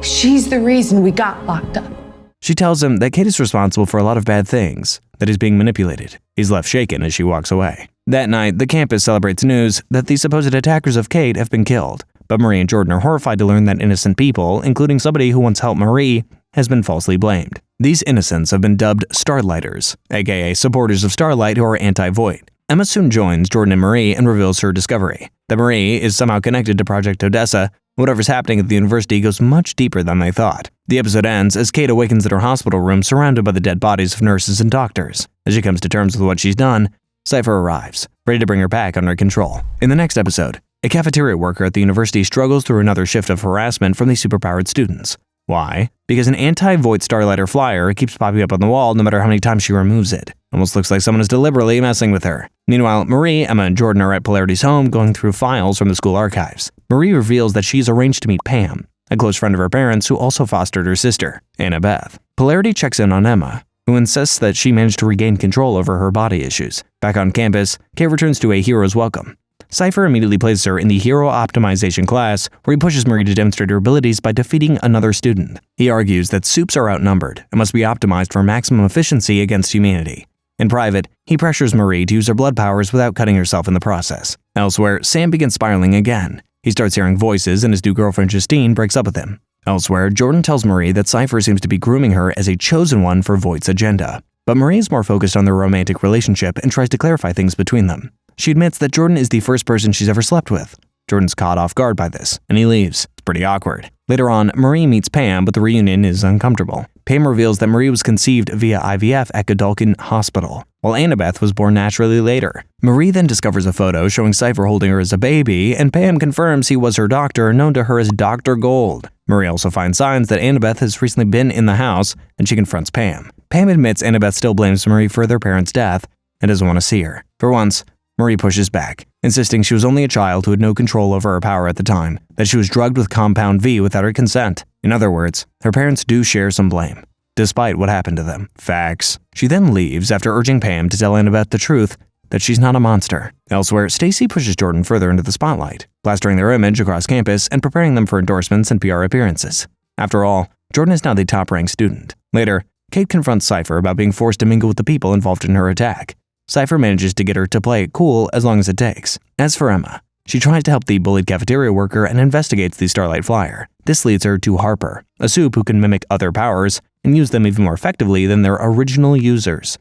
She's the reason we got locked up. She tells him that Kate is responsible for a lot of bad things, that he's being manipulated. He's left shaken as she walks away. That night, the campus celebrates news that the supposed attackers of Kate have been killed, but Marie and Jordan are horrified to learn that innocent people, including somebody who once helped Marie, has been falsely blamed. These innocents have been dubbed Starlighters, aka supporters of Starlight who are anti-Void. Emma soon joins Jordan and Marie and reveals her discovery, that Marie is somehow connected to Project Odessa. Whatever's happening at the university goes much deeper than they thought. The episode ends as Kate awakens in her hospital room surrounded by the dead bodies of nurses and doctors. As she comes to terms with what she's done, Cypher arrives, ready to bring her back under control. In the next episode, a cafeteria worker at the university struggles through another shift of harassment from the superpowered students. Why? Because an anti-Void Starlighter flyer keeps popping up on the wall no matter how many times she removes it. Almost looks like someone is deliberately messing with her. Meanwhile, Marie, Emma, and Jordan are at Polarity's home going through files from the school archives. Marie reveals that she's arranged to meet Pam, a close friend of her parents who also fostered her sister, Annabeth. Polarity checks in on Emma, who insists that she managed to regain control over her body issues. Back on campus, Kate returns to a hero's welcome. Cypher immediately places her in the Hero Optimization class, where he pushes Marie to demonstrate her abilities by defeating another student. He argues that Supes are outnumbered and must be optimized for maximum efficiency against humanity. In private, he pressures Marie to use her blood powers without cutting herself in the process. Elsewhere, Sam begins spiraling again. He starts hearing voices and his new girlfriend Justine breaks up with him. Elsewhere, Jordan tells Marie that Cypher seems to be grooming her as a chosen one for Voight's agenda. But Marie is more focused on their romantic relationship and tries to clarify things between them. She admits that Jordan is the first person she's ever slept with. Jordan's caught off guard by this, and he leaves. It's pretty awkward. Later on, Marie meets Pam, but the reunion is uncomfortable. Pam reveals that Marie was conceived via IVF at Godolkin Hospital, while Annabeth was born naturally later. Marie then discovers a photo showing Cypher holding her as a baby, and Pam confirms he was her doctor, known to her as Dr. Gold. Marie also finds signs that Annabeth has recently been in the house, and she confronts Pam. Pam admits Annabeth still blames Marie for their parents' death and doesn't want to see her. For once, Marie pushes back, insisting she was only a child who had no control over her power at the time, that she was drugged with Compound V without her consent. In other words, her parents do share some blame, despite what happened to them. Facts. She then leaves after urging Pam to tell Annabeth the truth, that she's not a monster. Elsewhere, Stacy pushes Jordan further into the spotlight, plastering their image across campus and preparing them for endorsements and PR appearances. After all, Jordan is now the top-ranked student. Later, Kate confronts Cypher about being forced to mingle with the people involved in her attack. Cypher manages to get her to play it cool as long as it takes. As for Emma, she tries to help the bullied cafeteria worker and investigates the Starlight Flyer. This leads her to Harper, a Supe who can mimic other powers and use them even more effectively than their original users.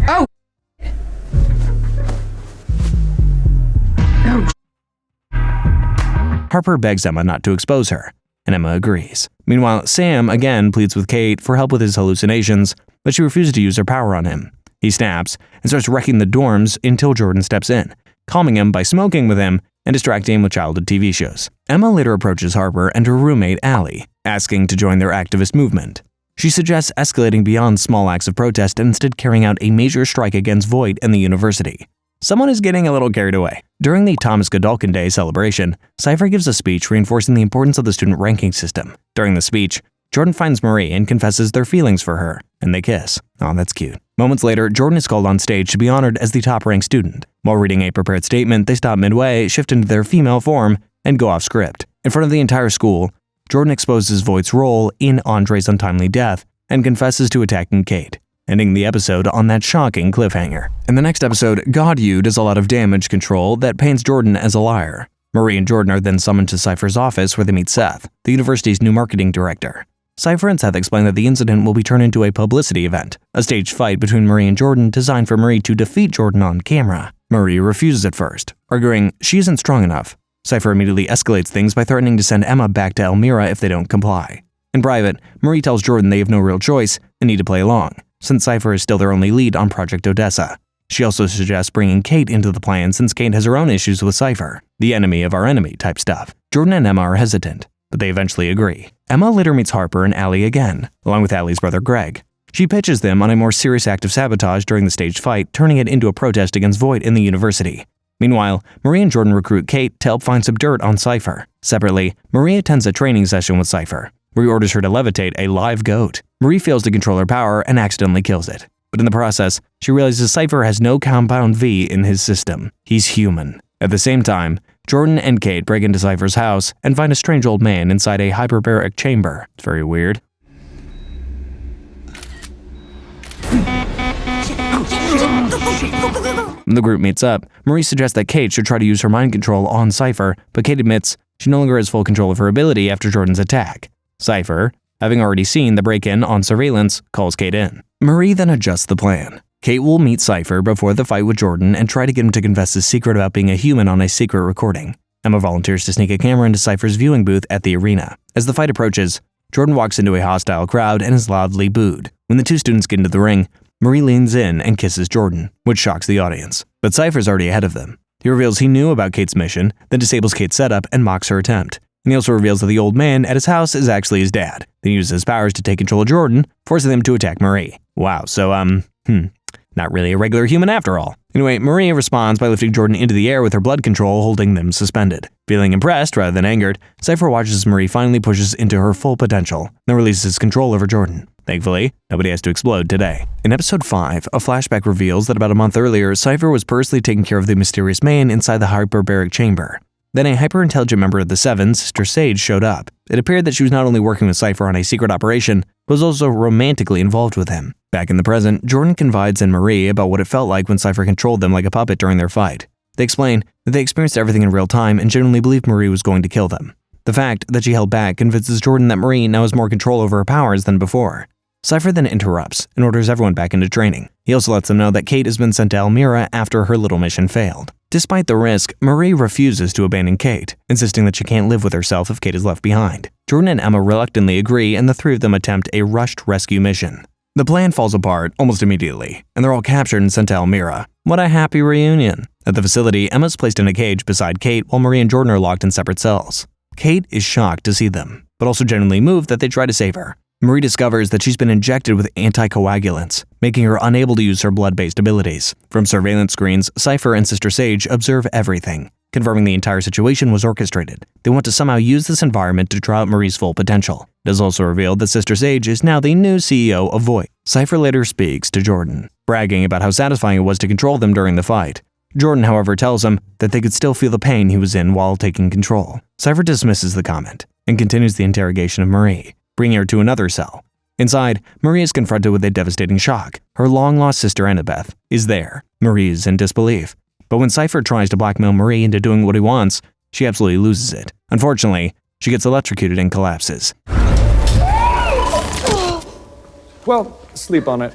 Oh! Harper begs Emma not to expose her, and Emma agrees. Meanwhile, Sam again pleads with Kate for help with his hallucinations, but she refuses to use her power on him. He snaps and starts wrecking the dorms until Jordan steps in, calming him by smoking with him and distracting him with childhood TV shows. Emma later approaches Harper and her roommate Allie, asking to join their activist movement. She suggests escalating beyond small acts of protest and instead carrying out a major strike against Voight and the university. Someone is getting a little carried away. During the Thomas Godolkin Day celebration, Cypher gives a speech reinforcing the importance of the student ranking system. During the speech, Jordan finds Marie and confesses their feelings for her, and they kiss. Oh, that's cute. Moments later, Jordan is called on stage to be honored as the top-ranked student. While reading a prepared statement, they stop midway, shift into their female form, and go off script. In front of the entire school, Jordan exposes Voight's role in Andre's untimely death and confesses to attacking Kate, ending the episode on that shocking cliffhanger. In the next episode, God-U does a lot of damage control that paints Jordan as a liar. Marie and Jordan are then summoned to Cypher's office where they meet Seth, the university's new marketing director. Cypher and Seth explain that the incident will be turned into a publicity event, a staged fight between Marie and Jordan designed for Marie to defeat Jordan on camera. Marie refuses at first, arguing she isn't strong enough. Cypher immediately escalates things by threatening to send Emma back to Elmira if they don't comply. In private, Marie tells Jordan they have no real choice and need to play along, since Cypher is still their only lead on Project Odessa. She also suggests bringing Kate into the plan since Kate has her own issues with Cypher, the enemy of our enemy type stuff. Jordan and Emma are hesitant, but they eventually agree. Emma later meets Harper and Allie again, along with Allie's brother Greg. She pitches them on a more serious act of sabotage during the staged fight, turning it into a protest against Voight in the university. Meanwhile, Marie and Jordan recruit Kate to help find some dirt on Cypher. Separately, Marie attends a training session with Cypher, where he orders her to levitate a live goat. Marie fails to control her power and accidentally kills it. But in the process, she realizes Cypher has no compound V in his system. He's human. At the same time, Jordan and Kate break into Cypher's house and find a strange old man inside a hyperbaric chamber. It's very weird. When the group meets up, Marie suggests that Kate should try to use her mind control on Cypher, but Kate admits she no longer has full control of her ability after Jordan's attack. Cypher, having already seen the break-in on surveillance, calls Kate in. Marie then adjusts the plan. Kate will meet Cypher before the fight with Jordan and try to get him to confess his secret about being a human on a secret recording. Emma volunteers to sneak a camera into Cypher's viewing booth at the arena. As the fight approaches, Jordan walks into a hostile crowd and is loudly booed. When the two students get into the ring, Marie leans in and kisses Jordan, which shocks the audience. But Cypher's already ahead of them. He reveals he knew about Kate's mission, then disables Kate's setup and mocks her attempt. And he also reveals that the old man at his house is actually his dad. Then he uses his powers to take control of Jordan, forcing them to attack Marie. Wow, so not really a regular human after all. Anyway, Marie responds by lifting Jordan into the air with her blood control, holding them suspended. Feeling impressed rather than angered, Cypher watches as Marie finally pushes into her full potential, then releases control over Jordan. Thankfully, nobody has to explode today. In episode 5, a flashback reveals that about a month earlier, Cypher was personally taking care of the mysterious man inside the hyperbaric chamber. Then a hyper-intelligent member of the Seven, Sister Sage, showed up. It appeared that she was not only working with Cypher on a secret operation, but was also romantically involved with him. Back in the present, Jordan confides in Marie about what it felt like when Cypher controlled them like a puppet during their fight. They explain that they experienced everything in real time and genuinely believed Marie was going to kill them. The fact that she held back convinces Jordan that Marie now has more control over her powers than before. Cypher then interrupts and orders everyone back into training. He also lets them know that Kate has been sent to Elmira after her little mission failed. Despite the risk, Marie refuses to abandon Kate, insisting that she can't live with herself if Kate is left behind. Jordan and Emma reluctantly agree, and the three of them attempt a rushed rescue mission. The plan falls apart almost immediately, and they're all captured and sent to Elmira. What a happy reunion. At the facility, Emma's placed in a cage beside Kate while Marie and Jordan are locked in separate cells. Kate is shocked to see them, but also genuinely moved that they try to save her. Marie discovers that she's been injected with anticoagulants, making her unable to use her blood-based abilities. From surveillance screens, Cypher and Sister Sage observe everything, confirming the entire situation was orchestrated. They want to somehow use this environment to draw out Marie's full potential. It is also revealed that Sister Sage is now the new CEO of Voight. Cypher later speaks to Jordan, bragging about how satisfying it was to control them during the fight. Jordan, however, tells him that they could still feel the pain he was in while taking control. Cypher dismisses the comment and continues the interrogation of Marie, bringing her to another cell. Inside, Marie is confronted with a devastating shock. Her long-lost sister Annabeth is there. Marie is in disbelief. But when Cypher tries to blackmail Marie into doing what he wants, she absolutely loses it. Unfortunately, she gets electrocuted and collapses. Well, sleep on it.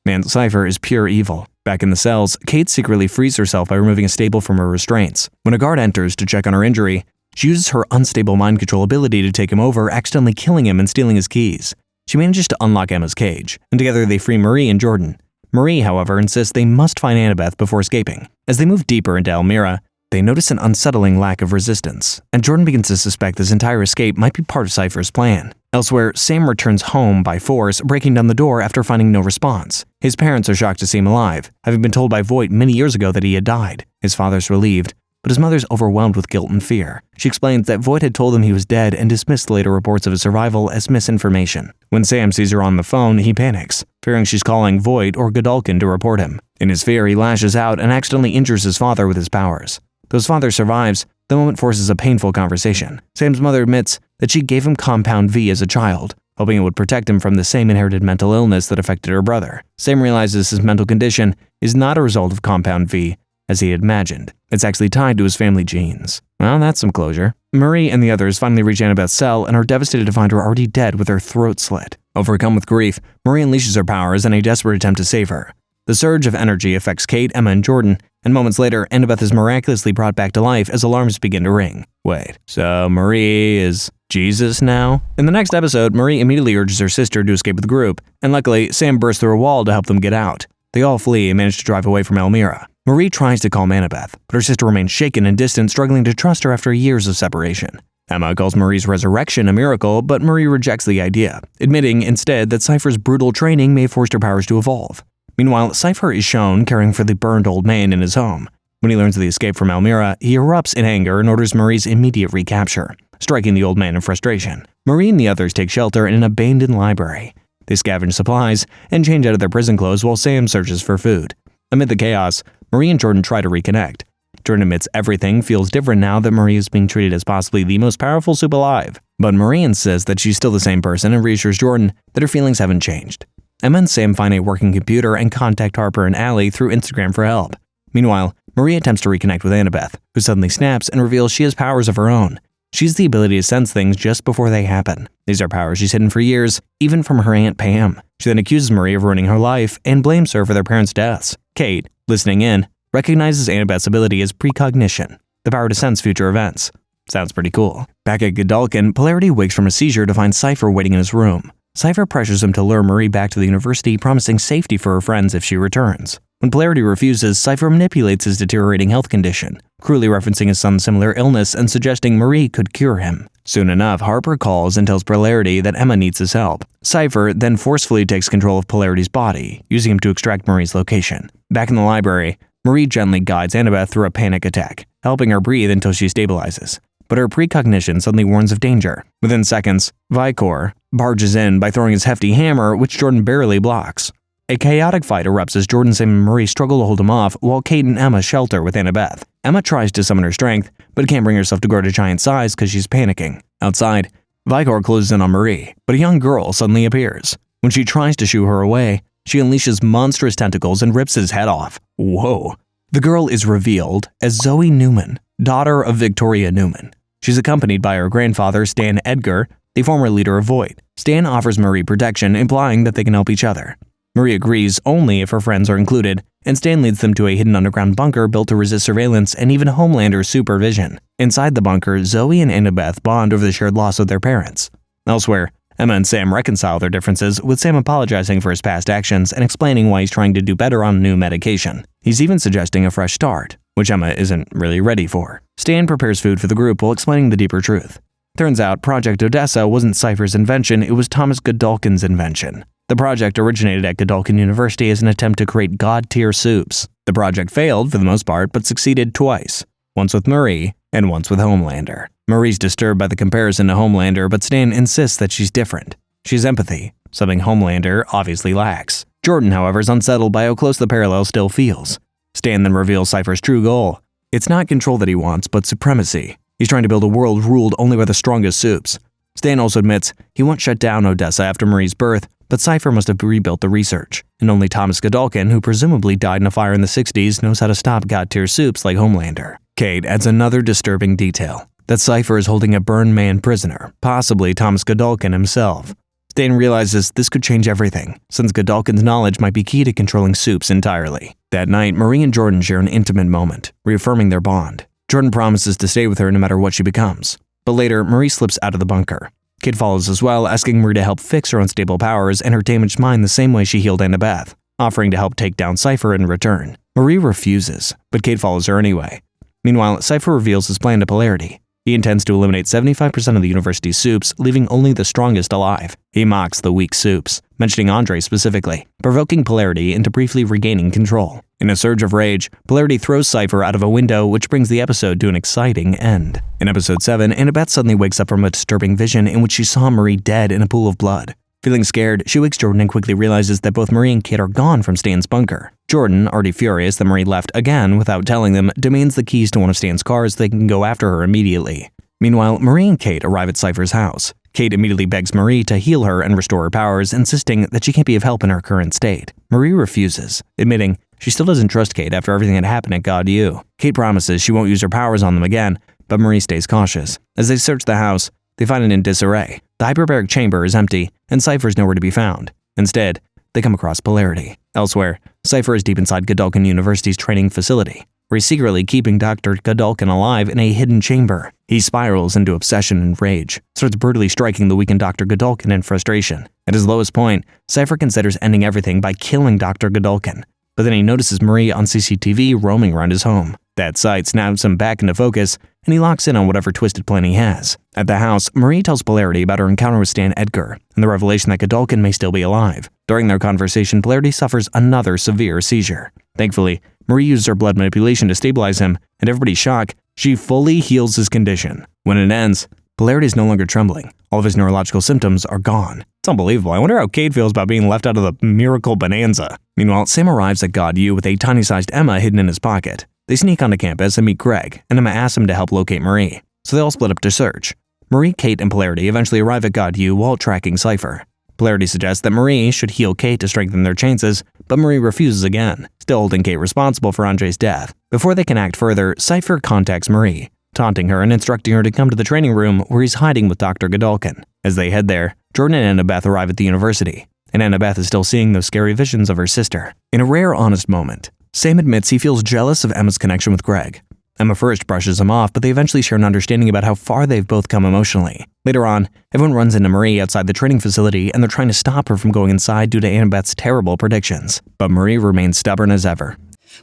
Man, Cypher is pure evil. Back in the cells, Kate secretly frees herself by removing a staple from her restraints. When a guard enters to check on her injury, she uses her unstable mind control ability to take him over, accidentally killing him and stealing his keys. She manages to unlock Emma's cage, and together they free Marie and Jordan. Marie, however, insists they must find Annabeth before escaping. As they move deeper into Elmira, they notice an unsettling lack of resistance, and Jordan begins to suspect this entire escape might be part of Cypher's plan. Elsewhere, Sam returns home by force, breaking down the door after finding no response. His parents are shocked to see him alive, having been told by Voight many years ago that he had died. His father's relieved, but his mother's overwhelmed with guilt and fear. She explains that Voight had told them he was dead and dismissed later reports of his survival as misinformation. When Sam sees her on the phone, he panics, fearing she's calling Voight or Godolkin to report him. In his fear, he lashes out and accidentally injures his father with his powers. Though his father survives, the moment forces a painful conversation. Sam's mother admits that she gave him Compound V as a child, hoping it would protect him from the same inherited mental illness that affected her brother. Sam realizes his mental condition is not a result of Compound V, as he had imagined. It's actually tied to his family genes. Well, that's some closure. Marie and the others finally reach Annabeth's cell and are devastated to find her already dead with her throat slit. Overcome with grief, Marie unleashes her powers in a desperate attempt to save her. The surge of energy affects Kate, Emma, and Jordan, and moments later, Annabeth is miraculously brought back to life as alarms begin to ring. Wait, so Marie is Jesus now? In the next episode, Marie immediately urges her sister to escape with the group, and luckily, Sam bursts through a wall to help them get out. They all flee and manage to drive away from Elmira. Marie tries to calm Annabeth, but her sister remains shaken and distant, struggling to trust her after years of separation. Emma calls Marie's resurrection a miracle, but Marie rejects the idea, admitting instead that Cypher's brutal training may have forced her powers to evolve. Meanwhile, Cypher is shown caring for the burned old man in his home. When he learns of the escape from Elmira, he erupts in anger and orders Marie's immediate recapture, striking the old man in frustration. Marie and the others take shelter in an abandoned library. They scavenge supplies and change out of their prison clothes while Sam searches for food. Amid the chaos, Marie and Jordan try to reconnect. Jordan admits everything feels different now that Marie is being treated as possibly the most powerful soup alive. But Marie insists that she's still the same person and reassures Jordan that her feelings haven't changed. Emma and Sam find a working computer and contact Harper and Allie through Instagram for help. Meanwhile, Marie attempts to reconnect with Annabeth, who suddenly snaps and reveals she has powers of her own. She has the ability to sense things just before they happen. These are powers she's hidden for years, even from her Aunt Pam. She then accuses Marie of ruining her life and blames her for their parents' deaths. Kate, listening in, recognizes Annabeth's ability as precognition, the power to sense future events. Sounds pretty cool. Back at Godolkin, Polarity wakes from a seizure to find Cypher waiting in his room. Cypher pressures him to lure Marie back to the university, promising safety for her friends if she returns. When Polarity refuses, Cypher manipulates his deteriorating health condition, cruelly referencing his son's similar illness and suggesting Marie could cure him. Soon enough, Harper calls and tells Polarity that Emma needs his help. Cypher then forcefully takes control of Polarity's body, using him to extract Marie's location. Back in the library, Marie gently guides Annabeth through a panic attack, helping her breathe until she stabilizes. But her precognition suddenly warns of danger. Within seconds, Vicor barges in by throwing his hefty hammer, which Jordan barely blocks. A chaotic fight erupts as Jordan, Sam, and Marie struggle to hold him off, while Kate and Emma shelter with Annabeth. Emma tries to summon her strength, but can't bring herself to guard a giant size because she's panicking. Outside, Vicor closes in on Marie, but a young girl suddenly appears. When she tries to shoo her away, she unleashes monstrous tentacles and rips his head off. Whoa. The girl is revealed as Zoe Newman, daughter of Victoria Newman. She's accompanied by her grandfather, Stan Edgar, the former leader of Voight. Stan offers Marie protection, implying that they can help each other. Marie agrees only if her friends are included, and Stan leads them to a hidden underground bunker built to resist surveillance and even Homelander's supervision. Inside the bunker, Zoe and Annabeth bond over the shared loss of their parents. Elsewhere, Emma and Sam reconcile their differences, with Sam apologizing for his past actions and explaining why he's trying to do better on new medication. He's even suggesting a fresh start, which Emma isn't really ready for. Stan prepares food for the group while explaining the deeper truth. Turns out Project Odessa wasn't Cypher's invention, it was Thomas Godolkin's invention. The project originated at Godolkin University as an attempt to create god-tier soups. The project failed for the most part, but succeeded twice, once with Marie and once with Homelander. Marie's disturbed by the comparison to Homelander, but Stan insists that she's different. She has empathy, something Homelander obviously lacks. Jordan, however, is unsettled by how close the parallel still feels. Stan then reveals Cypher's true goal. It's not control that he wants, but supremacy. He's trying to build a world ruled only by the strongest soups. Stan also admits he won't shut down Odessa after Marie's birth, but Cypher must have rebuilt the research, and only Thomas Godolkin, who presumably died in a fire in the 60s, knows how to stop god-tier soups like Homelander. Kate adds another disturbing detail, that Cypher is holding a burned man prisoner, possibly Thomas Godolkin himself. Stan realizes this could change everything, since Godolkin's knowledge might be key to controlling soups entirely. That night, Marie and Jordan share an intimate moment, reaffirming their bond. Jordan promises to stay with her no matter what she becomes. But later, Marie slips out of the bunker. Kate follows as well, asking Marie to help fix her unstable powers and her damaged mind the same way she healed Annabeth, offering to help take down Cypher in return. Marie refuses, but Kate follows her anyway. Meanwhile, Cypher reveals his plan to Polarity. He intends to eliminate 75% of the university's soups, leaving only the strongest alive. He mocks the weak soups, mentioning Andre specifically, provoking Polarity into briefly regaining control. In a surge of rage, Polarity throws Cypher out of a window, which brings the episode to an exciting end. In episode 7, Annabeth suddenly wakes up from a disturbing vision in which she saw Marie dead in a pool of blood. Feeling scared, she wakes Jordan and quickly realizes that both Marie and Kate are gone from Stan's bunker. Jordan, already furious that Marie left again without telling them, demands the keys to one of Stan's cars so they can go after her immediately. Meanwhile, Marie and Kate arrive at Cypher's house. Kate immediately begs Marie to heal her and restore her powers, insisting that she can't be of help in her current state. Marie refuses, admitting she still doesn't trust Kate after everything that happened at God U. Kate promises she won't use her powers on them again, but Marie stays cautious. As they search the house, they find it in disarray. The hyperbaric chamber is empty, and Cypher's nowhere to be found. Instead, they come across Polarity. Elsewhere, Cypher is deep inside Godolkin University's training facility, where he's secretly keeping Dr. Godolkin alive in a hidden chamber. He spirals into obsession and rage, starts brutally striking the weakened Dr. Godolkin in frustration. At his lowest point, Cypher considers ending everything by killing Dr. Godolkin, but then he notices Marie on CCTV roaming around his home. That sight snaps him back into focus, and he locks in on whatever twisted plan he has. At the house, Marie tells Polarity about her encounter with Stan Edgar and the revelation that Godolkin may still be alive. During their conversation, Polarity suffers another severe seizure. Thankfully, Marie uses her blood manipulation to stabilize him, and everybody's shocked, she fully heals his condition. When it ends, Polarity is no longer trembling. All of his neurological symptoms are gone. It's unbelievable. I wonder how Kate feels about being left out of the miracle bonanza. Meanwhile, Sam arrives at God U with a tiny-sized Emma hidden in his pocket. They sneak onto campus and meet Greg, and Emma asks him to help locate Marie. So they all split up to search. Marie, Kate, and Polarity eventually arrive at God U while tracking Cypher. Polarity suggests that Marie should heal Kate to strengthen their chances, but Marie refuses again, still holding Kate responsible for Andre's death. Before they can act further, Cypher contacts Marie, taunting her and instructing her to come to the training room where he's hiding with Dr. Godolkin. As they head there, Jordan and Annabeth arrive at the university, and Annabeth is still seeing those scary visions of her sister. In a rare honest moment, Sam admits he feels jealous of Emma's connection with Greg. Emma first brushes him off, but they eventually share an understanding about how far they've both come emotionally. Later on, everyone runs into Marie outside the training facility and they're trying to stop her from going inside due to Annabeth's terrible predictions. But Marie remains stubborn as ever.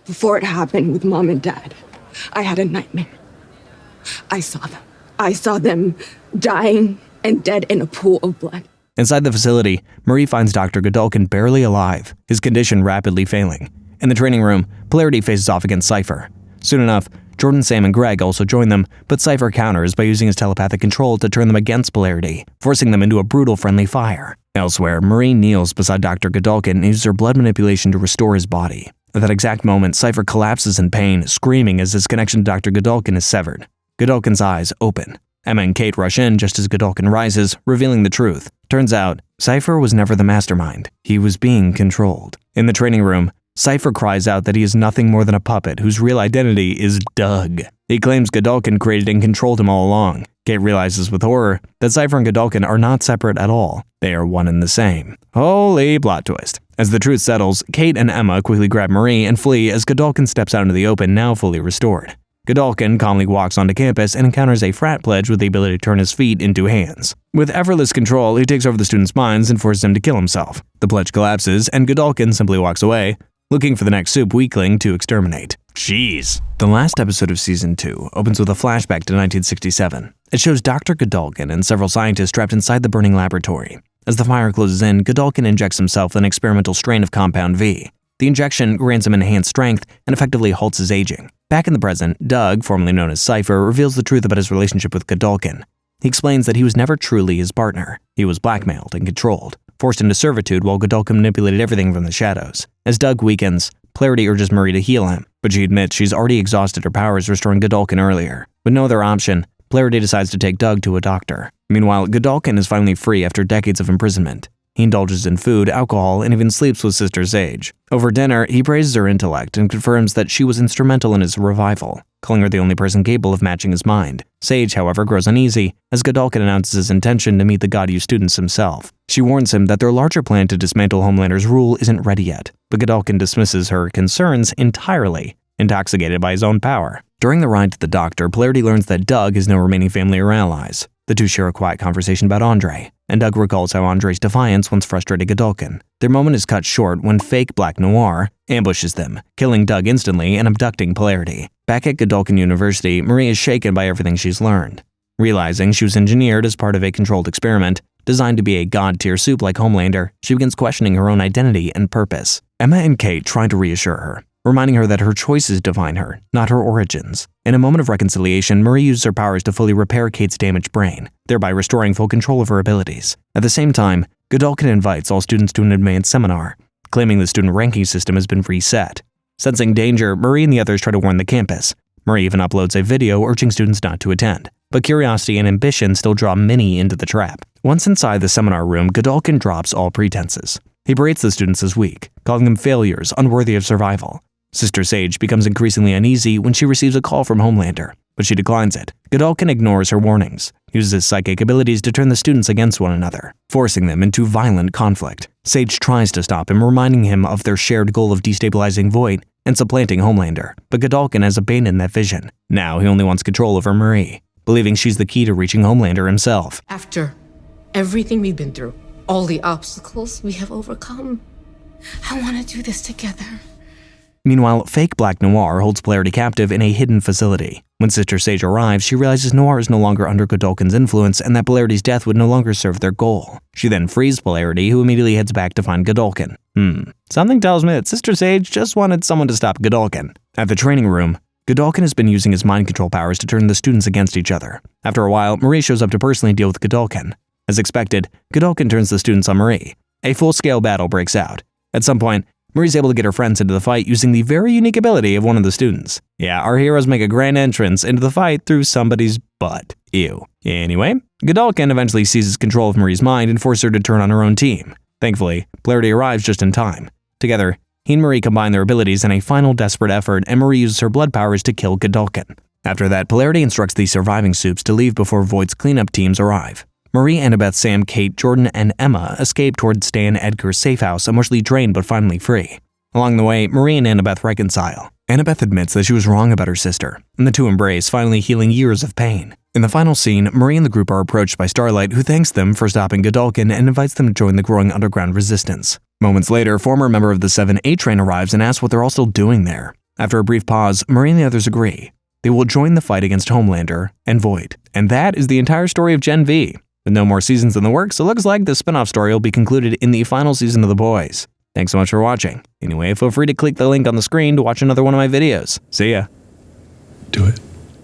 Before it happened with Mom and Dad, I had a nightmare. I saw them. I saw them dying and dead in a pool of blood. Inside the facility, Marie finds Dr. Godolkin barely alive, his condition rapidly failing. In the training room, Polarity faces off against Cypher. Soon enough, Jordan, Sam, and Greg also join them, but Cypher counters by using his telepathic control to turn them against Polarity, forcing them into a brutal friendly fire. Elsewhere, Marie kneels beside Dr. Godolkin and uses her blood manipulation to restore his body. At that exact moment, Cypher collapses in pain, screaming as his connection to Dr. Godolkin is severed. Godolkin's eyes open. Emma and Kate rush in just as Godolkin rises, revealing the truth. Turns out, Cypher was never the mastermind. He was being controlled. In the training room, Cypher cries out that he is nothing more than a puppet whose real identity is Doug. He claims Godolkin created and controlled him all along. Kate realizes with horror that Cypher and Godolkin are not separate at all. They are one and the same. Holy plot twist. As the truth settles, Kate and Emma quickly grab Marie and flee as Godolkin steps out into the open, now fully restored. Godolkin calmly walks onto campus and encounters a frat pledge with the ability to turn his feet into hands. With effortless control, he takes over the students' minds and forces them to kill himself. The pledge collapses, and Godolkin simply walks away, looking for the next soup weakling to exterminate. Jeez. The last episode of Season 2 opens with a flashback to 1967. It shows Dr. Godolkin and several scientists trapped inside the burning laboratory. As the fire closes in, Godolkin injects himself with an experimental strain of Compound V. The injection grants him enhanced strength and effectively halts his aging. Back in the present, Doug, formerly known as Cypher, reveals the truth about his relationship with Godolkin. He explains that he was never truly his partner. He was blackmailed and controlled, forced into servitude while Godolkin manipulated everything from the shadows. As Doug weakens, Polarity urges Marie to heal him, but she admits she's already exhausted her powers restoring Godolkin earlier. With no other option, Polarity decides to take Doug to a doctor. Meanwhile, Godolkin is finally free after decades of imprisonment. He indulges in food, alcohol, and even sleeps with Sister Sage. Over dinner, he praises her intellect and confirms that she was instrumental in his revival, calling her the only person capable of matching his mind. Sage, however, grows uneasy as Godolkin announces his intention to meet the God U students himself. She warns him that their larger plan to dismantle Homelander's rule isn't ready yet, but Godolkin dismisses her concerns entirely, intoxicated by his own power. During the ride to the doctor, Polarity learns that Doug has no remaining family or allies. The two share a quiet conversation about Andre, and Doug recalls how Andre's defiance once frustrated Godolkin. Their moment is cut short when fake Black Noir ambushes them, killing Doug instantly and abducting Polarity. Back at Godolkin University, Marie is shaken by everything she's learned. Realizing she was engineered as part of a controlled experiment, designed to be a god-tier soup like Homelander, she begins questioning her own identity and purpose. Emma and Kate try to reassure her, reminding her that her choices define her, not her origins. In a moment of reconciliation, Marie uses her powers to fully repair Kate's damaged brain, thereby restoring full control of her abilities. At the same time, Godolkin invites all students to an advanced seminar, claiming the student ranking system has been reset. Sensing danger, Marie and the others try to warn the campus. Marie even uploads a video urging students not to attend, but curiosity and ambition still draw many into the trap. Once inside the seminar room, Godolkin drops all pretenses. He berates the students as weak, calling them failures unworthy of survival. Sister Sage becomes increasingly uneasy when she receives a call from Homelander, but she declines it. Godolkin ignores her warnings, uses his psychic abilities to turn the students against one another, forcing them into violent conflict. Sage tries to stop him, reminding him of their shared goal of destabilizing Voight and supplanting Homelander, but Godolkin has abandoned that vision. Now he only wants control over Marie, believing she's the key to reaching Homelander himself. After everything we've been through, all the obstacles we have overcome, I want to do this together. Meanwhile, fake Black Noir holds Polarity captive in a hidden facility. When Sister Sage arrives, she realizes Noir is no longer under Godolkin's influence and that Polarity's death would no longer serve their goal. She then frees Polarity, who immediately heads back to find Godolkin. Something tells me that Sister Sage just wanted someone to stop Godolkin. At the training room, Godolkin has been using his mind control powers to turn the students against each other. After a while, Marie shows up to personally deal with Godolkin. As expected, Godolkin turns the students on Marie. A full-scale battle breaks out. At some point, Marie's able to get her friends into the fight using the very unique ability of one of the students. Yeah, our heroes make a grand entrance into the fight through somebody's butt. Ew. Anyway, Godolkin eventually seizes control of Marie's mind and forces her to turn on her own team. Thankfully, Polarity arrives just in time. Together, he and Marie combine their abilities in a final desperate effort, and Marie uses her blood powers to kill Godolkin. After that, Polarity instructs the surviving soups to leave before Voight's cleanup teams arrive. Marie, Annabeth, Sam, Kate, Jordan, and Emma escape toward Stan Edgar's safe house, emotionally drained but finally free. Along the way, Marie and Annabeth reconcile. Annabeth admits that she was wrong about her sister, and the two embrace, finally healing years of pain. In the final scene, Marie and the group are approached by Starlight, who thanks them for stopping Godolkin and invites them to join the growing underground resistance. Moments later, former member of the 7-8 train arrives and asks what they're all still doing there. After a brief pause, Marie and the others agree. They will join the fight against Homelander and Voight. And that is the entire story of Gen V. With no more seasons in the works, it looks like the spin-off story will be concluded in the final season of The Boys. Thanks so much for watching. Anyway, feel free to click the link on the screen to watch another one of my videos. See ya. Do it.